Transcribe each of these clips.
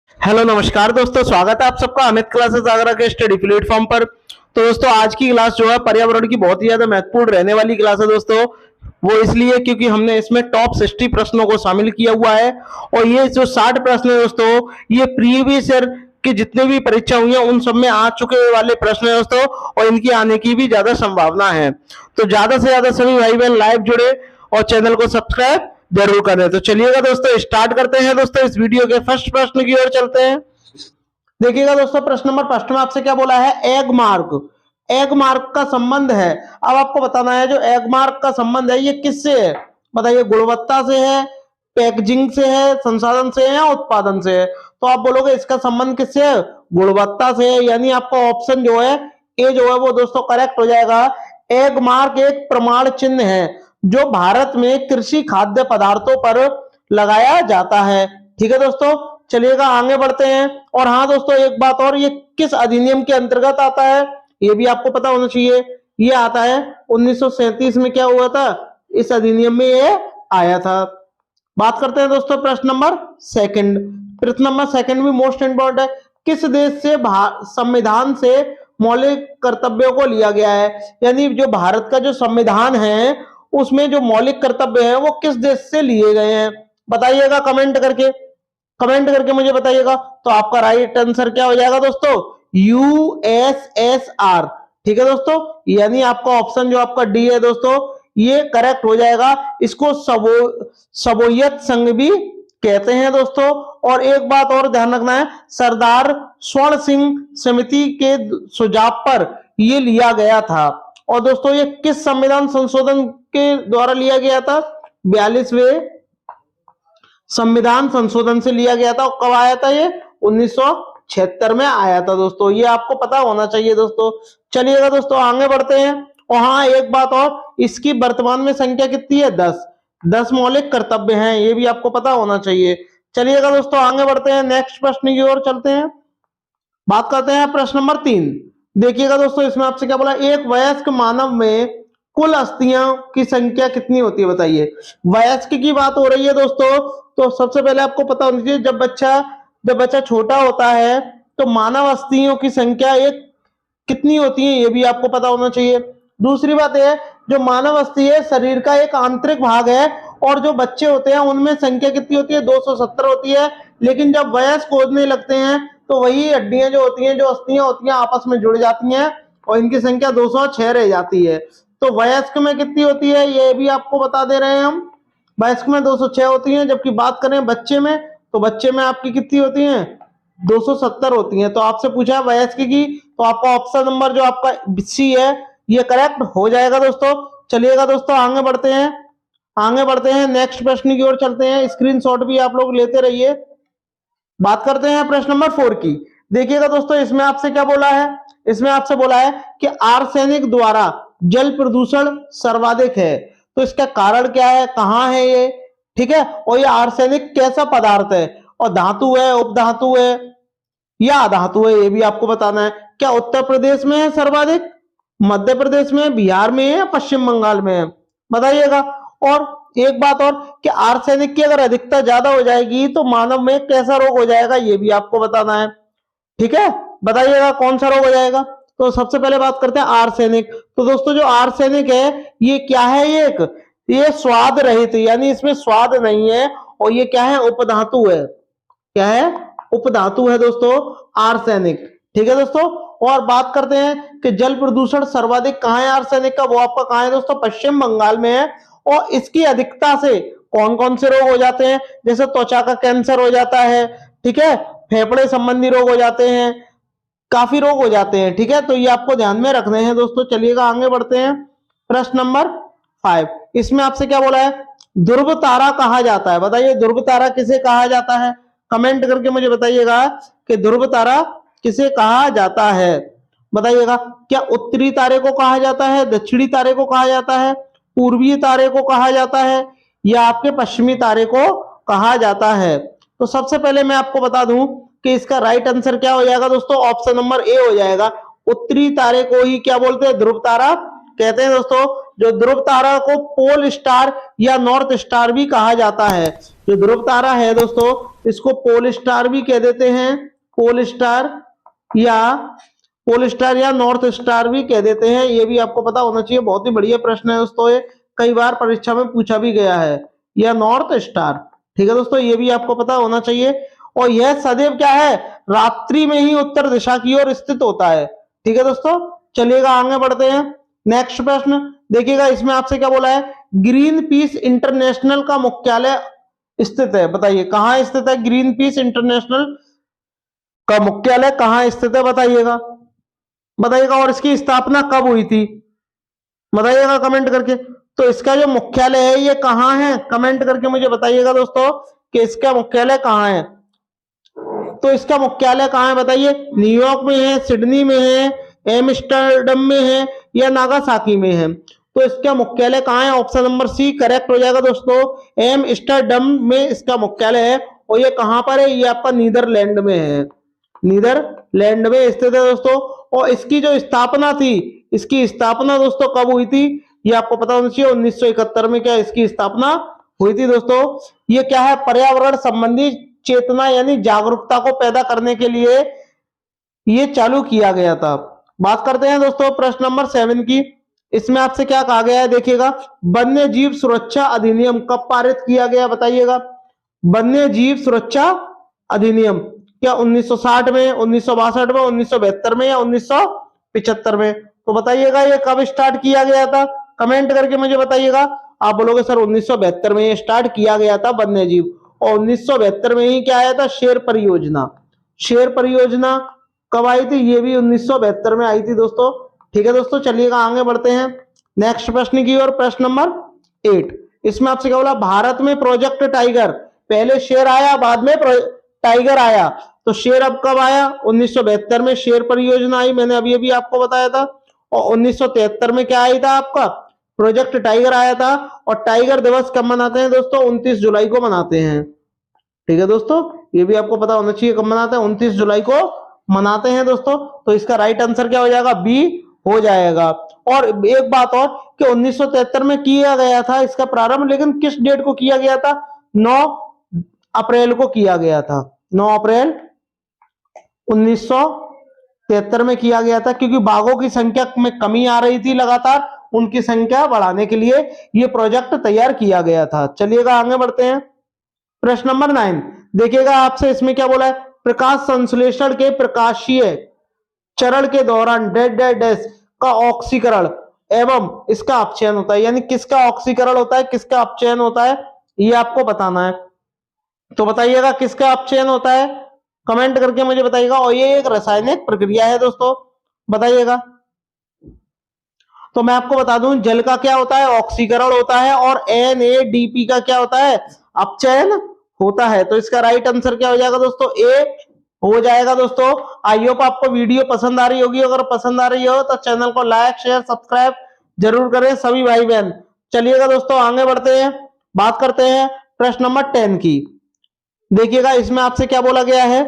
Hello नमस्कार दोस्तों, स्वागत है आप सबका अमित क्लासेस आगरा के स्टडी प्लेटफॉर्म पर। तो दोस्तों आज की क्लास जो है पर्यावरण की बहुत ही ज्यादा महत्वपूर्ण रहने वाली क्लास है दोस्तों। वो इसलिए क्योंकि हमने इसमें टॉप 60 प्रश्नों को शामिल किया हुआ है और ये जो 60 प्रश्न है दोस्तों, ये प्रीवियस ईयर की जितने भी परीक्षा हुई है उन सब में आ चुके वाले प्रश्न है दोस्तों, और इनकी आने की भी ज्यादा संभावना है। तो ज्यादा से ज्यादा सभी भाई बहन लाइव जुड़े और चैनल को सब्सक्राइब जरूर करें। तो चलिएगा दोस्तों, स्टार्ट करते हैं दोस्तों इस वीडियो के फर्स्ट प्रश्न की ओर चलते हैं। देखिएगा दोस्तों, प्रश्न नंबर फर्स्ट में आपसे क्या बोला है, एग मार्क। एग मार्क का संबंध है, अब आपको बताना है जो एग मार्क का संबंध है ये किससे है। बताइए, गुणवत्ता से है, पैकेजिंग से है, संसाधन से है या उत्पादन से है। तो आप बोलोगे इसका संबंध किससे है, गुणवत्ता से है, यानी आपका ऑप्शन जो है ए जो है वो दोस्तों करेक्ट हो जाएगा। एग मार्क एक प्रमाण चिन्ह है जो भारत में कृषि खाद्य पदार्थों पर लगाया जाता है। ठीक है दोस्तों, चलिएगा आगे बढ़ते हैं। और हाँ दोस्तों, एक बात और, ये किस अधिनियम के अंतर्गत आता है ये भी आपको पता होना चाहिए। ये आता है 1937 में, क्या हुआ था, इस अधिनियम में ये आया था। बात करते हैं दोस्तों प्रश्न नंबर सेकंड। प्रश्न नंबर सेकंड भी मोस्ट इंपोर्टेंट है। किस देश से संविधान से मौलिक कर्तव्यों को लिया गया है, यानी जो भारत का जो संविधान है उसमें जो मौलिक कर्तव्य है वो किस देश से लिए गए हैं। बताइएगा कमेंट करके, कमेंट करके मुझे बताइएगा। तो आपका राइट आंसर क्या हो जाएगा दोस्तों, यूएसएसआर। ठीक है दोस्तों, यानी आपका ऑप्शन जो आपका डी है दोस्तों ये करेक्ट हो जाएगा। इसको सोवियत संघ भी कहते हैं दोस्तों। और एक बात और ध्यान रखना है, सरदार स्वर्ण सिंह समिति के सुझाव पर यह लिया गया था। और दोस्तों ये किस संविधान संशोधन के द्वारा लिया गया था, 42वें संविधान संशोधन से लिया गया था। और कब आया था ये, 1976 में आया था दोस्तों, ये आपको पता होना चाहिए दोस्तों। चलिएगा दोस्तों आगे बढ़ते हैं। और हाँ एक बात और, इसकी वर्तमान में संख्या कितनी है, 10 मौलिक कर्तव्य हैं, ये भी आपको पता होना चाहिए। चलिएगा दोस्तों आगे बढ़ते हैं, नेक्स्ट प्रश्न की ओर चलते हैं। बात करते हैं प्रश्न नंबर 3। देखिएगा दोस्तों, इसमें आपसे क्या बोला, एक वयस्क मानव में कुल अस्थियां की संख्या कितनी होती है। बताइए, वयस्क की बात हो रही है दोस्तों, तो सबसे पहले आपको पता होना चाहिए जब बच्चा छोटा होता है तो मानव अस्थियों की संख्या एक कितनी होती है, ये भी आपको पता होना चाहिए। दूसरी बात है, जो मानव अस्थि है शरीर का एक आंतरिक भाग है, और जो बच्चे होते हैं उनमें संख्या कितनी होती है, 270 होती है। लेकिन जब वयस्क होने लगते हैं तो वही हड्डियां जो होती हैं, जो अस्थियां होती हैं, आपस में जुड़ जाती हैं और इनकी संख्या 206 रह जाती है। तो वयस्क में कितनी होती है ये भी आपको बता दे रहे हैं हम। वयस्क में 206 होती हैं, जबकि बात करें बच्चे में तो बच्चे में आपकी कितनी होती हैं, 270 होती हैं। तो आपसे पूछा है वयस्क की, तो आपका ऑप्शन नंबर जो आपका सी है ये करेक्ट हो जाएगा दोस्तों। चलिएगा दोस्तों आगे बढ़ते हैं, आगे बढ़ते हैं, नेक्स्ट प्रश्न की ओर चलते हैं। स्क्रीनशॉट भी आप लोग लेते रहिए। बात करते हैं प्रश्न नंबर 4 की। देखिएगा दोस्तों, इसमें आपसे क्या बोला है, इसमें आपसे बोला है कि आर्सेनिक द्वारा जल प्रदूषण सर्वाधिक है। तो इसका कारण क्या है, कहां है ये, ठीक है, और ये आर्सेनिक कैसा पदार्थ है, और धातु है, उपधातु है या अधातु है, ये भी आपको बताना है। क्या उत्तर प्रदेश में है सर्वाधिक, मध्य प्रदेश में, बिहार में है या पश्चिम बंगाल में है, बताइएगा। और एक बात और, कि आर्सेनिक की अगर अधिकता ज्यादा हो जाएगी तो मानव में कैसा रोग हो जाएगा, ये भी आपको बताना है। ठीक है, बताइएगा कौन सा रोग हो जाएगा। तो सबसे पहले बात करते हैं आर्सेनिक। तो दोस्तों जो आर्सेनिक है ये क्या है, ये स्वाद रहित, यानी इसमें स्वाद नहीं है, और ये क्या है, उपधातु है। क्या है, उपधातु है दोस्तों आर्सेनिक। ठीक है दोस्तों, और बात करते हैं कि जल प्रदूषण सर्वाधिक कहां है आर्सेनिक का, वो आपका कहां है दोस्तों, पश्चिम बंगाल में है। और इसकी अधिकता से कौन कौन से रोग हो जाते हैं, जैसे त्वचा का कैंसर हो जाता है, ठीक है, फेफड़े संबंधी रोग हो जाते हैं, काफी रोग हो जाते हैं। ठीक है, तो ये आपको ध्यान में रखने हैं दोस्तों। चलिएगा आगे बढ़ते हैं, प्रश्न नंबर 5। इसमें आपसे क्या बोला है, ध्रुव तारा कहा जाता है। बताइए ध्रुव तारा किसे कहा जाता है, कमेंट करके मुझे बताइएगा कि ध्रुव तारा किसे कहा जाता है। बताइएगा, क्या उत्तरी तारे को कहा जाता है, दक्षिणी तारे को कहा जाता है, पूर्वी तारे को कहा जाता है, या आपके पश्चिमी तारे को कहा जाता है। तो सबसे पहले मैं आपको बता दूं कि इसका राइट आंसर क्या हो जाएगा दोस्तों, ऑप्शन नंबर ए हो जाएगा। उत्तरी तारे को ही क्या बोलते हैं, ध्रुव तारा कहते हैं दोस्तों। जो ध्रुव तारा को पोल स्टार या नॉर्थ स्टार भी कहा जाता है। जो ध्रुव तारा है दोस्तों, इसको पोल स्टार भी कह देते हैं, पोल स्टार या नॉर्थ स्टार भी कह देते हैं। ये भी आपको पता होना चाहिए, बहुत ही बढ़िया प्रश्न है दोस्तों, ये कई बार परीक्षा में पूछा भी गया है, या नॉर्थ स्टार। ठीक है दोस्तों, ये भी आपको पता होना चाहिए। और यह सदैव क्या है, रात्रि में ही उत्तर दिशा की ओर स्थित होता है। ठीक है दोस्तों, चलिएगा आगे बढ़ते हैं। नेक्स्ट प्रश्न देखिएगा, इसमें आपसे क्या बोला है, ग्रीन पीस इंटरनेशनल का मुख्यालय स्थित है। बताइए कहाँ स्थित है, ग्रीन पीस इंटरनेशनल का मुख्यालय कहाँ स्थित है, बताइएगा बताइएगा। और इसकी स्थापना कब हुई थी, बताइएगा कमेंट करके। तो इसका जो मुख्यालय है ये कहाँ है, कमेंट करके मुझे बताइएगा दोस्तों कि इसका मुख्यालय कहाँ है। तो इसका मुख्यालय कहाँ है बताइए, न्यूयॉर्क में है, सिडनी में है, एम्स्टर्डम में है, या नागासाकी में है। तो इसका मुख्यालय कहाँ है, ऑप्शन नंबर सी करेक्ट हो जाएगा दोस्तों, एम्स्टर्डम में इसका मुख्यालय है। और ये कहाँ पर है, ये आपका नीदरलैंड में है, नीदरलैंड में स्थित है दोस्तों। और इसकी जो स्थापना थी, इसकी स्थापना दोस्तों कब हुई थी, ये आपको पता होना चाहिए, 1971 में क्या इसकी स्थापना हुई थी दोस्तों। ये क्या है, पर्यावरण संबंधी चेतना यानी जागरूकता को पैदा करने के लिए ये चालू किया गया था। बात करते हैं दोस्तों प्रश्न नंबर 7 की। इसमें आपसे क्या कहा गया है, देखिएगा, वन्य जीव सुरक्षा अधिनियम कब पारित किया गया, बताइएगा। वन्य जीव सुरक्षा अधिनियम क्या 1960 में, 1962 में, 1972 में, या 1975 में? तो बताइएगा ये कब स्टार्ट किया गया था, कमेंट करके मुझे बताइएगा। आप बोलोगे सर 1972 में ये स्टार्ट किया गया था वन्य जीव, और 1972 में ही क्या आया था, शेर परियोजना। शेर परियोजना कब आई थी, ये भी 1972 में आई थी दोस्तों। ठीक है दोस्तों, चलिएगा आगे बढ़ते हैं नेक्स्ट प्रश्न की ओर। प्रश्न नंबर 8, इसमें आपसे क्या बोला, भारत में प्रोजेक्ट टाइगर, पहले शेर आया बाद में टाइगर आया। तो शेर अब कब आया, 1972 में शेर परियोजना आई, मैंने अभी अभी आपको बताया था। और 1973 में क्या आई था, आपका प्रोजेक्ट टाइगर आया था। और टाइगर दिवस कब मनाते हैं दोस्तों, 29 जुलाई को मनाते हैं। ठीक है दोस्तों, ये भी आपको पता होना चाहिए कब मनाते हैं, 29 जुलाई को मनाते हैं दोस्तों। तो इसका राइट आंसर क्या हो जाएगा, बी हो जाएगा। और एक बात और कि 1973 में किया गया था इसका प्रारंभ, लेकिन किस डेट को किया गया था, 9 अप्रैल को किया गया था, 9 अप्रैल 1973 में किया गया था, क्योंकि बाघों की संख्या में कमी आ रही थी लगातार, उनकी संख्या बढ़ाने के लिए यह प्रोजेक्ट तैयार किया गया था। चलिएगा आगे बढ़ते हैं। प्रश्न नंबर 9 देखिएगा, आपसे इसमें क्या बोला है, प्रकाश संश्लेषण के प्रकाशीय चरण के दौरान डेड डैश का ऑक्सीकरण एवं इसका अपचयन होता है। यानी किसका ऑक्सीकरण होता है, किसका अपचयन होता है, ये आपको बताना है। तो बताइएगा किसका अपचयन होता है, कमेंट करके मुझे बताइएगा। और ये एक रासायनिक प्रक्रिया है दोस्तों, बताइएगा। तो मैं आपको बता दूं, जल का क्या होता है, ऑक्सीकरण होता है, और NADP का क्या होता है, अपचयन होता है। तो इसका राइट आंसर क्या हो जाएगा दोस्तों, ए हो जाएगा दोस्तों। आई होप आपको वीडियो पसंद आ रही होगी, अगर पसंद आ रही हो तो चैनल को लाइक शेयर सब्सक्राइब जरूर करें सभी भाई बहन। चलिएगा दोस्तों आगे बढ़ते हैं, बात करते हैं प्रश्न नंबर 10 की। देखिएगा, इसमें आपसे क्या बोला गया है,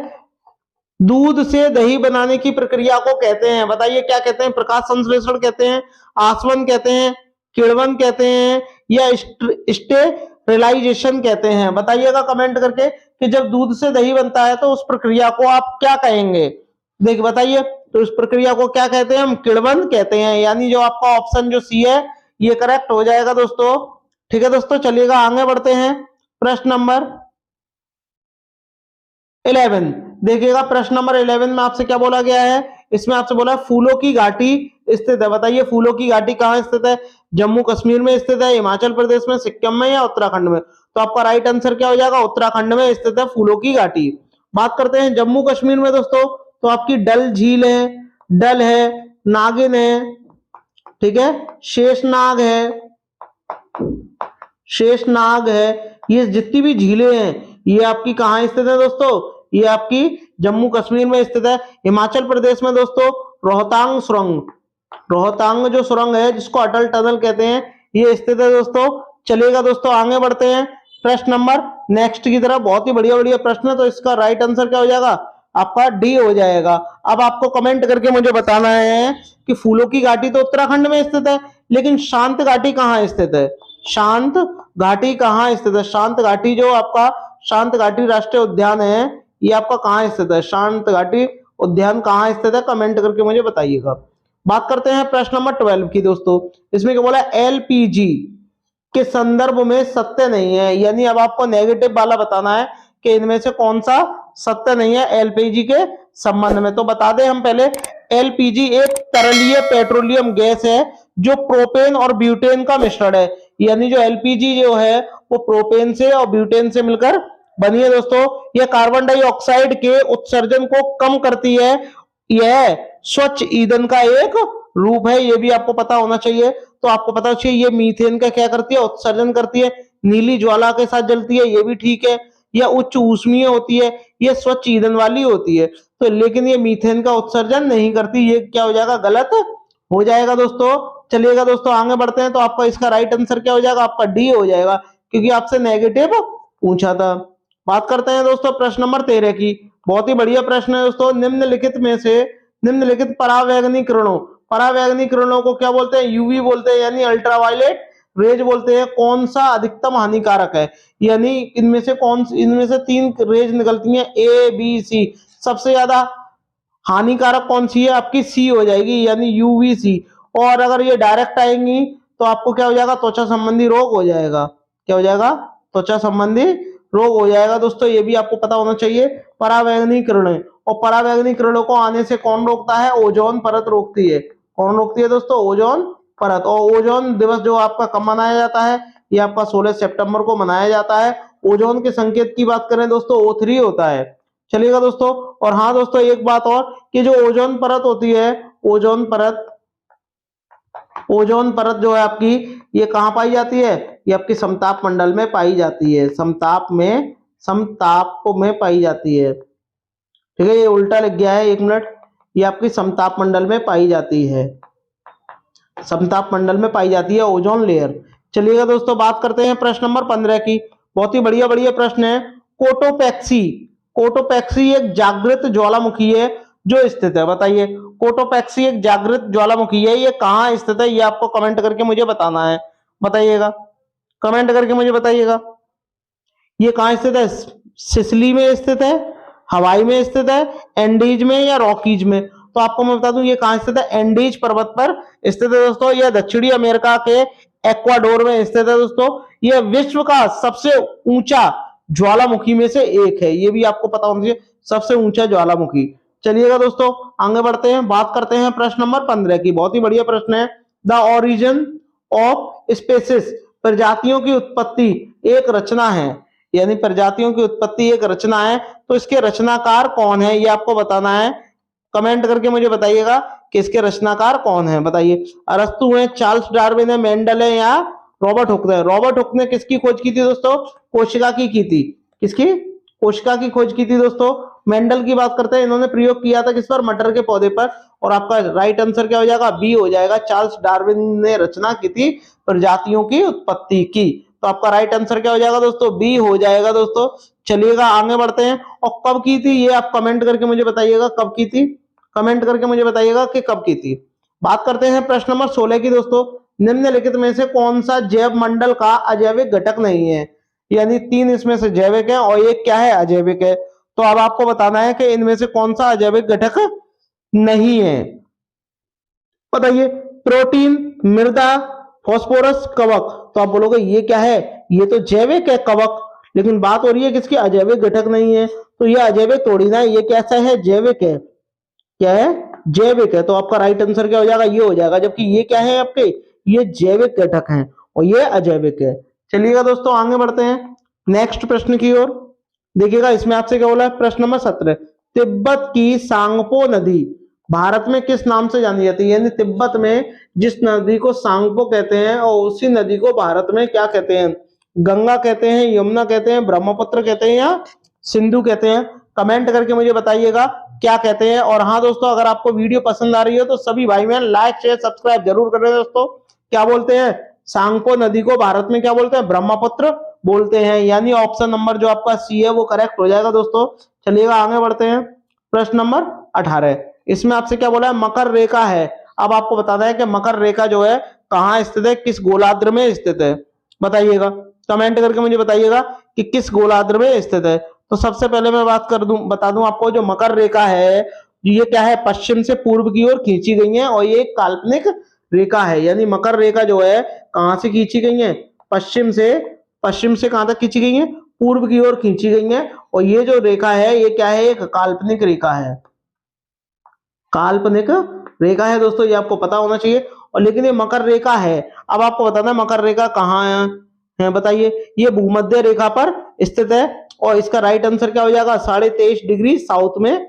दूध से दही बनाने की प्रक्रिया को कहते हैं, बताइए क्या कहते हैं, प्रकाश संश्लेषण कहते हैं, आसवन कहते हैं, किण्वन कहते हैं, या स्टेरिलाइजेशन कहते हैं। बताइएगा कमेंट करके कि जब दूध से दही बनता है तो उस प्रक्रिया को आप क्या कहेंगे। देखिए बताइए, तो इस प्रक्रिया को क्या कहते हैं, हम किण्वन कहते हैं। यानी जो आपका ऑप्शन जो सी है ये करेक्ट हो जाएगा दोस्तों। ठीक है दोस्तों, चलिएगा आगे बढ़ते हैं। प्रश्न नंबर 11 देखिएगा, प्रश्न नंबर 11 में आपसे क्या बोला गया है, इसमें आपसे बोला है फूलों की घाटी स्थित है। बताइए फूलों की घाटी कहाँ स्थित है, जम्मू कश्मीर में स्थित है, हिमाचल प्रदेश में, सिक्किम में, या उत्तराखंड में? तो आपका राइट आंसर क्या हो जाएगा, उत्तराखंड में स्थित है फूलों की घाटी। बात करते हैं जम्मू कश्मीर में दोस्तों, तो आपकी डल झील है, डल है, नागिन है, ठीक है, शेषनाग है, शेषनाग है, ये जितनी भी झीलें हैं ये आपकी कहाँ स्थित है दोस्तों, ये आपकी जम्मू कश्मीर में स्थित है। हिमाचल प्रदेश में दोस्तों रोहतांग सुरंग, रोहतांग जो सुरंग है जिसको अटल टनल कहते हैं, ये स्थित है दोस्तों। चलिएगा दोस्तों आगे बढ़ते हैं प्रश्न नंबर नेक्स्ट की तरफ, बहुत ही बढ़िया बढ़िया प्रश्न है। तो इसका राइट आंसर क्या हो जाएगा, आपका डी हो जाएगा। अब आपको कमेंट करके मुझे बताना है कि फूलों की घाटी तो उत्तराखंड में स्थित है, लेकिन शांत घाटी कहाँ स्थित है? शांत घाटी कहाँ स्थित है? शांत घाटी जो आपका शांत घाटी राष्ट्रीय उद्यान है, ये आपका कहाँ स्थित है? शांत घाटी उद्यान कहाँ स्थित है? कमेंट करके मुझे बताइएगा। बात करते हैं प्रश्न नंबर 12 की दोस्तों। इसमें क्या बोला? एलपीजी के संदर्भ में सत्य नहीं है, यानी अब आपको नेगेटिव वाला बताना है कि इनमें से कौन सा सत्य नहीं है एलपीजी के संबंध में। तो बता दें हम पहले, एलपीजी एक तरलीय पेट्रोलियम गैस है जो प्रोपेन और ब्यूटेन का मिश्रण है, यानी जो एलपीजी जो है वो प्रोपेन से और ब्यूटेन से मिलकर बनी है दोस्तों। यह कार्बन डाइऑक्साइड के उत्सर्जन को कम करती है, यह स्वच्छ ईंधन का एक रूप है, ये भी आपको पता होना चाहिए। तो आपको पता चाहिए ये मीथेन का क्या करती है? उत्सर्जन करती है, नीली ज्वाला के साथ जलती है, ये भी ठीक है। यह उच्च ऊष्मीय होती है, ये स्वच्छ ईंधन वाली होती है, तो लेकिन ये मीथेन का उत्सर्जन नहीं करती, ये क्या हो जाएगा? गलत हो जाएगा दोस्तों। चलिएगा दोस्तों आगे बढ़ते हैं, तो आपका इसका राइट आंसर क्या हो जाएगा? आपका डी हो जाएगा, क्योंकि आपसे नेगेटिव पूछा था। बात करते हैं दोस्तों प्रश्न नंबर 13 की। बहुत ही बढ़िया प्रश्न है दोस्तों। निम्नलिखित में से निम्नलिखित परावैंगनी किरणों, परावैंगनी किरणों को क्या बोलते हैं? यूवी बोलते हैं, यानी अल्ट्रावायलेट रेज बोलते हैं। कौन सा अधिकतम हानिकारक है? यानी इनमें से 3 रेज निकलती हैं, ए बी सी। सबसे ज्यादा हानिकारक कौन सी है? आपकी सी हो जाएगी, यानी यूवीसी। और अगर ये डायरेक्ट आएंगी तो आपको क्या हो जाएगा? त्वचा संबंधी रोग हो जाएगा। क्या हो जाएगा? त्वचा संबंधी रोग हो जाएगा दोस्तों, ये भी आपको पता होना चाहिए। परावैंगनी किरणें, और परावैंगनी किरणों को आने से कौन रोकता है? ओजोन परत रोकती है। कौन रोकती है दोस्तों? ओजोन परत। और ओजोन दिवस जो आपका कब मनाया जाता है? ये आपका 16 सितंबर को मनाया जाता है। ओजोन के संकेत की बात करें दोस्तों, O3 होता है। चलिएगा दोस्तों, और हाँ दोस्तों एक बात और, कि जो ओजोन परत होती है, ओजोन परत जो है आपकी, ये कहाँ पाई जाती है? ये आपकी समताप मंडल में पाई जाती है। समताप में पाई जाती है। ठीक है, ये उल्टा लिख गया है, 1 मिनट। ये आपकी समताप मंडल में पाई जाती है, समताप मंडल में पाई जाती है ओजोन लेयर। चलिएगा दोस्तों बात करते हैं प्रश्न नंबर 15 की। बहुत ही बढ़िया बढ़िया प्रश्न है। कोटोपैक्सी, कोटोपैक्सी एक जागृत ज्वालामुखी है जो स्थित है, बताइए। कोटोपैक्सी एक जागृत ज्वालामुखी है, ये कहाँ स्थित है? ये आपको कमेंट करके मुझे बताना है, बताइएगा, कमेंट करके मुझे बताइएगा। ये कहाँ स्थित है? सिसिली में स्थित है, हवाई में स्थित है, एंडीज में, या रॉकीज में? तो आपको मैं बता दूं ये कहाँ स्थित है? एंडीज पर्वत पर स्थित है दोस्तों। यह दक्षिणी अमेरिका के एक्वाडोर में स्थित है दोस्तों। यह विश्व का सबसे ऊंचा ज्वालामुखी में से एक है, ये भी आपको पता होना चाहिए, सबसे ऊंचा ज्वालामुखी। चलिएगा दोस्तों आगे बढ़ते हैं, बात करते हैं प्रश्न नंबर 15 की। बहुत ही बढ़िया प्रश्न है। द ओरिजिन ऑफ स्पेसिस, प्रजातियों की उत्पत्ति एक रचना है, यानी प्रजातियों की उत्पत्ति एक रचना है, तो इसके रचनाकार कौन है? ये आपको बताना है, कमेंट करके मुझे बताइएगा कि इसके रचनाकार कौन है, बताइए। अरस्तु है, चार्ल्स डार्विन है, मेंडल है, या रॉबर्ट हुक है? रॉबर्ट हुक ने किसकी खोज की थी दोस्तों? कोशिका की थी। किसकी? कोशिका की खोज की थी दोस्तों। मेंडल की बात करते हैं, इन्होंने प्रयोग किया था किस पर? मटर के पौधे पर। और आपका राइट आंसर क्या हो जाएगा? बी हो जाएगा। चार्ल्स डार्विन ने रचना की थी प्रजातियों की उत्पत्ति की, तो आपका राइट आंसर क्या हो जाएगा दोस्तों? बी हो जाएगा दोस्तों। चलिएगा आगे बढ़ते हैं, और कब की थी ये आप कमेंट करके मुझे बताइएगा, कब की थी? कमेंट करके मुझे बताइएगा कि कब की थी। बात करते हैं प्रश्न नंबर 16 की दोस्तों। निम्नलिखित में से कौन सा जैव मंडल का अजैविक घटक नहीं है? यानी 3 इसमें से जैविक है और एक क्या है? अजैविक है। तो अब आपको बताना है कि इनमें से कौन सा अजैविक घटक नहीं है, बताइए। प्रोटीन, मृदा, फास्फोरस, कवक। तो आप बोलोगे ये क्या है? ये तो जैविक है कवक, लेकिन बात हो रही है किसकी? अजैविक घटक नहीं है, तो ये अजैविक थोड़ी ना है, ये कैसा है? जैविक है। क्या है? जैविक है। तो आपका राइट आंसर क्या हो जाएगा? ये हो जाएगा, जबकि ये क्या है आपके? ये जैविक घटक हैं और ये अजैविक है। चलिएगा दोस्तों आगे बढ़ते हैं नेक्स्ट प्रश्न की ओर। देखिएगा इसमें आपसे क्या बोला है, प्रश्न नंबर 17। तिब्बत की सांगपो नदी भारत में किस नाम से जानी जाती है? यानी तिब्बत में जिस नदी को सांगपो कहते हैं और उसी नदी को भारत में क्या कहते हैं? गंगा कहते हैं, यमुना कहते हैं, ब्रह्मपुत्र कहते हैं, या सिंधु कहते हैं? कमेंट करके मुझे बताइएगा क्या कहते हैं। और हाँ दोस्तों, अगर आपको वीडियो पसंद आ रही है तो सभी भाई बहन लाइक शेयर सब्सक्राइब जरूर करें दोस्तों। क्या बोलते हैं? सांगपो नदी को भारत में क्या बोलते हैं? ब्रह्मपुत्र बोलते हैं, यानी ऑप्शन नंबर जो आपका सी है वो करेक्ट हो जाएगा दोस्तों। चलिएगा आगे बढ़ते हैं, प्रश्न नंबर 18। इसमें आपसे क्या बोला है? मकर रेखा है। अब आपको बताना है कि मकर रेखा जो है कहाँ स्थित है, किस गोलार्ध में स्थित है, बताइएगा। कमेंट करके मुझे बताइएगा कि किस गोलार्ध में स्थित है। तो सबसे पहले मैं बता दूं आपको, जो मकर रेखा है ये क्या है, पश्चिम से पूर्व की ओर खींची गई है और ये एक काल्पनिक रेखा है। यानी मकर रेखा जो है कहां से खींची गई है, पश्चिम से कहां तक खींची गई है, पूर्व की ओर खींची गई है। और ये जो रेखा है ये क्या है, एक काल्पनिक रेखा है, काल्पनिक रेखा है दोस्तों, ये आपको पता होना चाहिए। और लेकिन ये मकर रेखा है, अब आपको बताना है मकर रेखा कहाँ है, बताइए। ये भूमध्य रेखा पर स्थित है और इसका राइट आंसर क्या हो जाएगा, 23.5 डिग्री साउथ में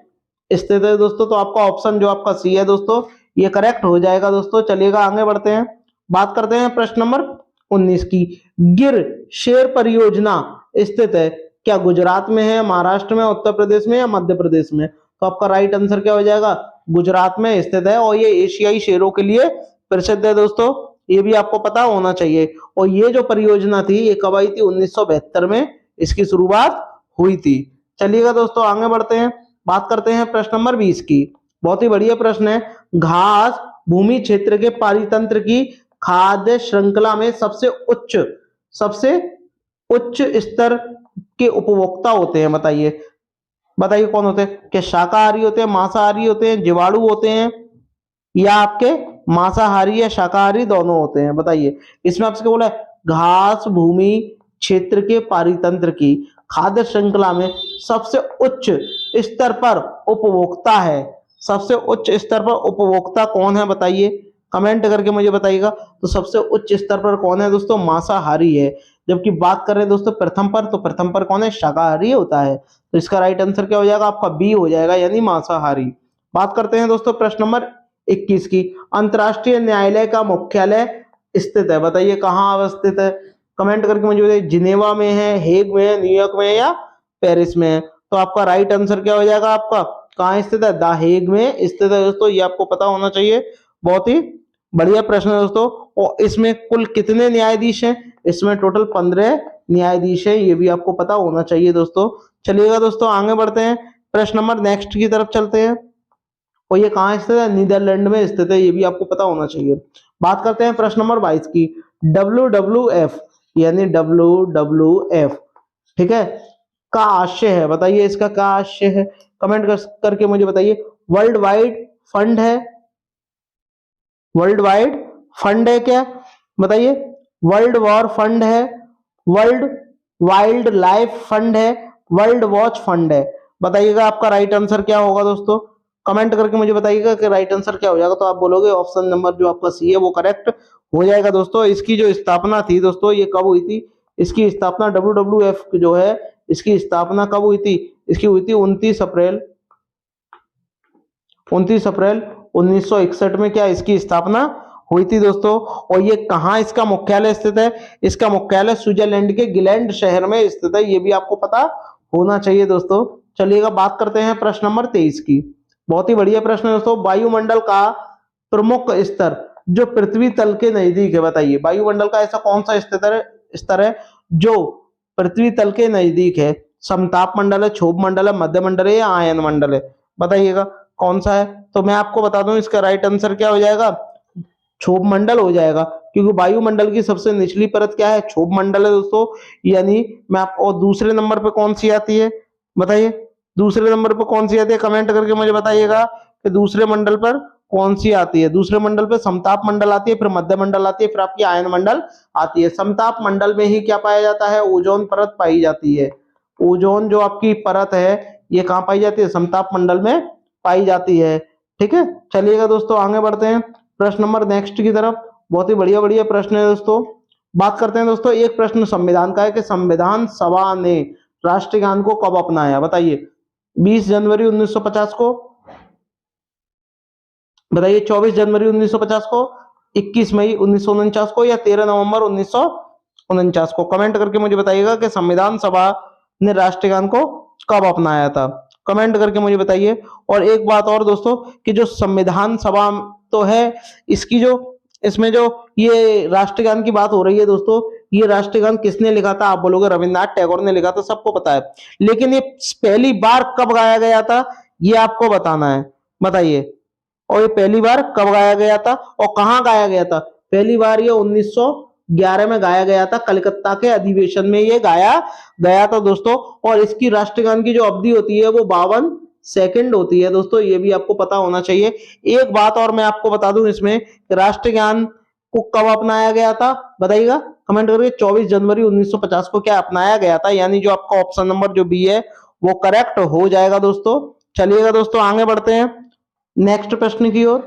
स्थित है दोस्तों। तो आपका ऑप्शन जो आपका सी है दोस्तों, ये करेक्ट हो जाएगा दोस्तों। चलिएगा आगे बढ़ते हैं, बात करते हैं प्रश्न नंबर 19 की। गिर शेर परियोजना स्थित है, क्या गुजरात में है, महाराष्ट्र में, उत्तर प्रदेश में या मध्य प्रदेश में। तो आपका राइट आंसर क्या हो जाएगा, गुजरात में स्थित है और ये एशियाई शेरों के लिए प्रसिद्ध है दोस्तों, ये भी आपको पता होना चाहिए। और ये जो परियोजना थी ये कब आई थी, 1972 में इसकी शुरुआत हुई थी। चलिएगा दोस्तों आगे बढ़ते हैं, बात करते हैं प्रश्न नंबर 20 की। बहुत ही बढ़िया प्रश्न है। घास भूमि क्षेत्र के पारितंत्र की खाद्य श्रृंखला में सबसे उच्च स्तर के उपभोक्ता होते हैं, बताइए। बताइए कौन होते हैं, क्या शाकाहारी होते हैं, मांसाहारी होते हैं, जीवाणु होते हैं, या आपके मांसाहारी या शाकाहारी दोनों होते हैं, बताइए। इसमें आपसे क्या बोला है, घास भूमि क्षेत्र के पारितंत्र की खाद्य श्रृंखला में सबसे उच्च स्तर पर उपभोक्ता है, सबसे उच्च स्तर पर उपभोक्ता कौन है, बताइए। कमेंट करके मुझे बताइएगा। तो सबसे उच्च स्तर पर कौन है दोस्तों, मांसाहारी है। जबकि बात कर रहे हैं दोस्तों प्रथम पर, तो प्रथम पर कौन है, शाकाहारी होता है। तो इसका राइट आंसर क्या हो जाएगा, आपका बी हो जाएगा, यानी मांसाहारी। बात करते हैं दोस्तों प्रश्न नंबर 21 की। अंतरराष्ट्रीय न्यायालय का मुख्यालय स्थित है, बताइए कहाँ अवस्थित है। कमेंट करके मुझे बताइए, जिनेवा में है, हेग में है, न्यूयॉर्क में है या पेरिस में है। तो आपका राइट आंसर क्या हो जाएगा, आपका कहाँ स्थित है, द हेग में स्थित है दोस्तों, ये आपको पता होना चाहिए। बहुत ही बढ़िया प्रश्न है दोस्तों। और इसमें कुल कितने न्यायाधीश हैं, इसमें टोटल 15 न्यायाधीश हैं, ये भी आपको पता होना चाहिए दोस्तों। चलिएगा दोस्तों आगे बढ़ते हैं, प्रश्न नंबर नेक्स्ट की तरफ चलते हैं। और ये कहाँ स्थित है, नीदरलैंड में स्थित है, ये भी आपको पता होना चाहिए। बात करते हैं प्रश्न नंबर 22 की। WWF यानी WWF, ठीक है, का आशय है, बताइए इसका क्या आशय है। कमेंट करके मुझे बताइए। वर्ल्ड वाइड फंड है, वर्ल्ड वाइड फंड है क्या, बताइए। वर्ल्ड वॉर फंड है, वर्ल्ड वाइल्ड लाइफ फंड है, वर्ल्ड वॉच फंड है, बताइएगा आपका राइट आंसर क्या होगा दोस्तों। कमेंट करके मुझे बताइएगा कि राइट आंसर क्या हो जाएगा। तो आप बोलोगे ऑप्शन नंबर जो आपका सी है वो करेक्ट हो जाएगा दोस्तों। इसकी जो स्थापना थी दोस्तों, ये कब हुई थी, इसकी स्थापना WWF जो है इसकी स्थापना कब हुई थी, इसकी हुई थी 29 अप्रैल 1961 में क्या इसकी स्थापना हुई थी दोस्तों। और ये कहाँ इसका मुख्यालय स्थित है, इसका मुख्यालय स्विट्जरलैंड के गिलैंड शहर में स्थित है, ये भी आपको पता होना चाहिए दोस्तों। चलिएगा बात करते हैं प्रश्न नंबर 23 की। बहुत ही बढ़िया प्रश्न है दोस्तों। वायुमंडल का प्रमुख स्तर जो पृथ्वी तल के नजदीक है, बताइए। वायुमंडल का ऐसा कौन सा स्तर है जो पृथ्वी तल के नजदीक है। समताप मंडल है, क्षोभ मंडल है, मध्य मंडल है या आयन मंडल है, बताइएगा कौन सा है। तो मैं आपको बता दूं इसका राइट आंसर क्या हो जाएगा, क्षोभ मंडल हो जाएगा। क्योंकि वायुमंडल की सबसे निचली परत क्या है, क्षोभ मंडल है दोस्तों। यानी मैं आपको, दूसरे नंबर पे कौन सी आती है, बताइए। दूसरे नंबर पे कौन सी आती है, कमेंट करके मुझे बताइएगा कि दूसरे मंडल पर कौन सी आती है। दूसरे मंडल पे समताप मंडल आती है, फिर मध्य मंडल आती है, फिर आपकी आयन मंडल आती है। समताप मंडल में ही क्या पाया जाता है, ओजोन परत पाई जाती है। ओजोन जो आपकी परत है ये कहाँ पाई जाती है, समताप मंडल में पाई जाती है, ठीक है। चलिएगा दोस्तों आगे बढ़ते हैं प्रश्न नंबर नेक्स्ट की तरफ। बहुत ही बढ़िया बढ़िया प्रश्न है दोस्तों। बात करते हैं दोस्तों, एक प्रश्न संविधान का है कि संविधान सभा ने राष्ट्रगान को कब अपनाया, बताइए। 20 जनवरी 1950 को, बताइए। 24 जनवरी 1950 को, 21 मई 1949 को या 13 नवंबर 1949 को। कमेंट करके मुझे बताइएगा कि संविधान सभा ने राष्ट्रगान को कब अपनाया था, कमेंट करके मुझे बताइए। और एक बात और दोस्तों कि जो संविधान सभा तो है, इसकी जो इसमें जो ये राष्ट्रगान की बात हो रही है दोस्तों, ये राष्ट्रगान किसने लिखा था, आप बोलोगे रविन्द्रनाथ टैगोर ने लिखा था, सबको पता है। लेकिन ये पहली बार कब गाया गया था ये आपको बताना है, बताइए। और ये पहली बार कब गाया गया था और कहाँ गाया गया था, पहली बार ये 1911 में गाया गया था, कलकत्ता के अधिवेशन में ये गाया गया था दोस्तों। और इसकी राष्ट्रगान की जो अवधि होती है वो 52 सेकंड होती है दोस्तों, ये भी आपको पता होना चाहिए। एक बात और मैं आपको बता दूं इसमें, राष्ट्रगान को कब अपनाया गया था बताइएगा कमेंट करके। 24 जनवरी 1950 को क्या अपनाया गया था, यानी जो आपका ऑप्शन नंबर जो बी है वो करेक्ट हो जाएगा दोस्तों। चलिएगा दोस्तों आगे बढ़ते हैं नेक्स्ट प्रश्न की ओर।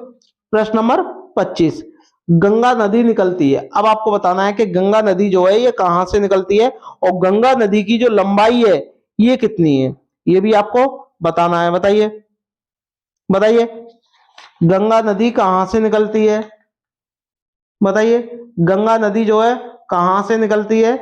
प्रश्न नंबर 25, गंगा नदी निकलती है। अब आपको बताना है कि गंगा नदी जो है ये कहां से निकलती है और गंगा नदी की जो लंबाई है ये कितनी है, ये भी आपको बताना है। बताइए बताइए गंगा नदी कहां से निकलती है, बताइए गंगा नदी जो है कहां से निकलती है,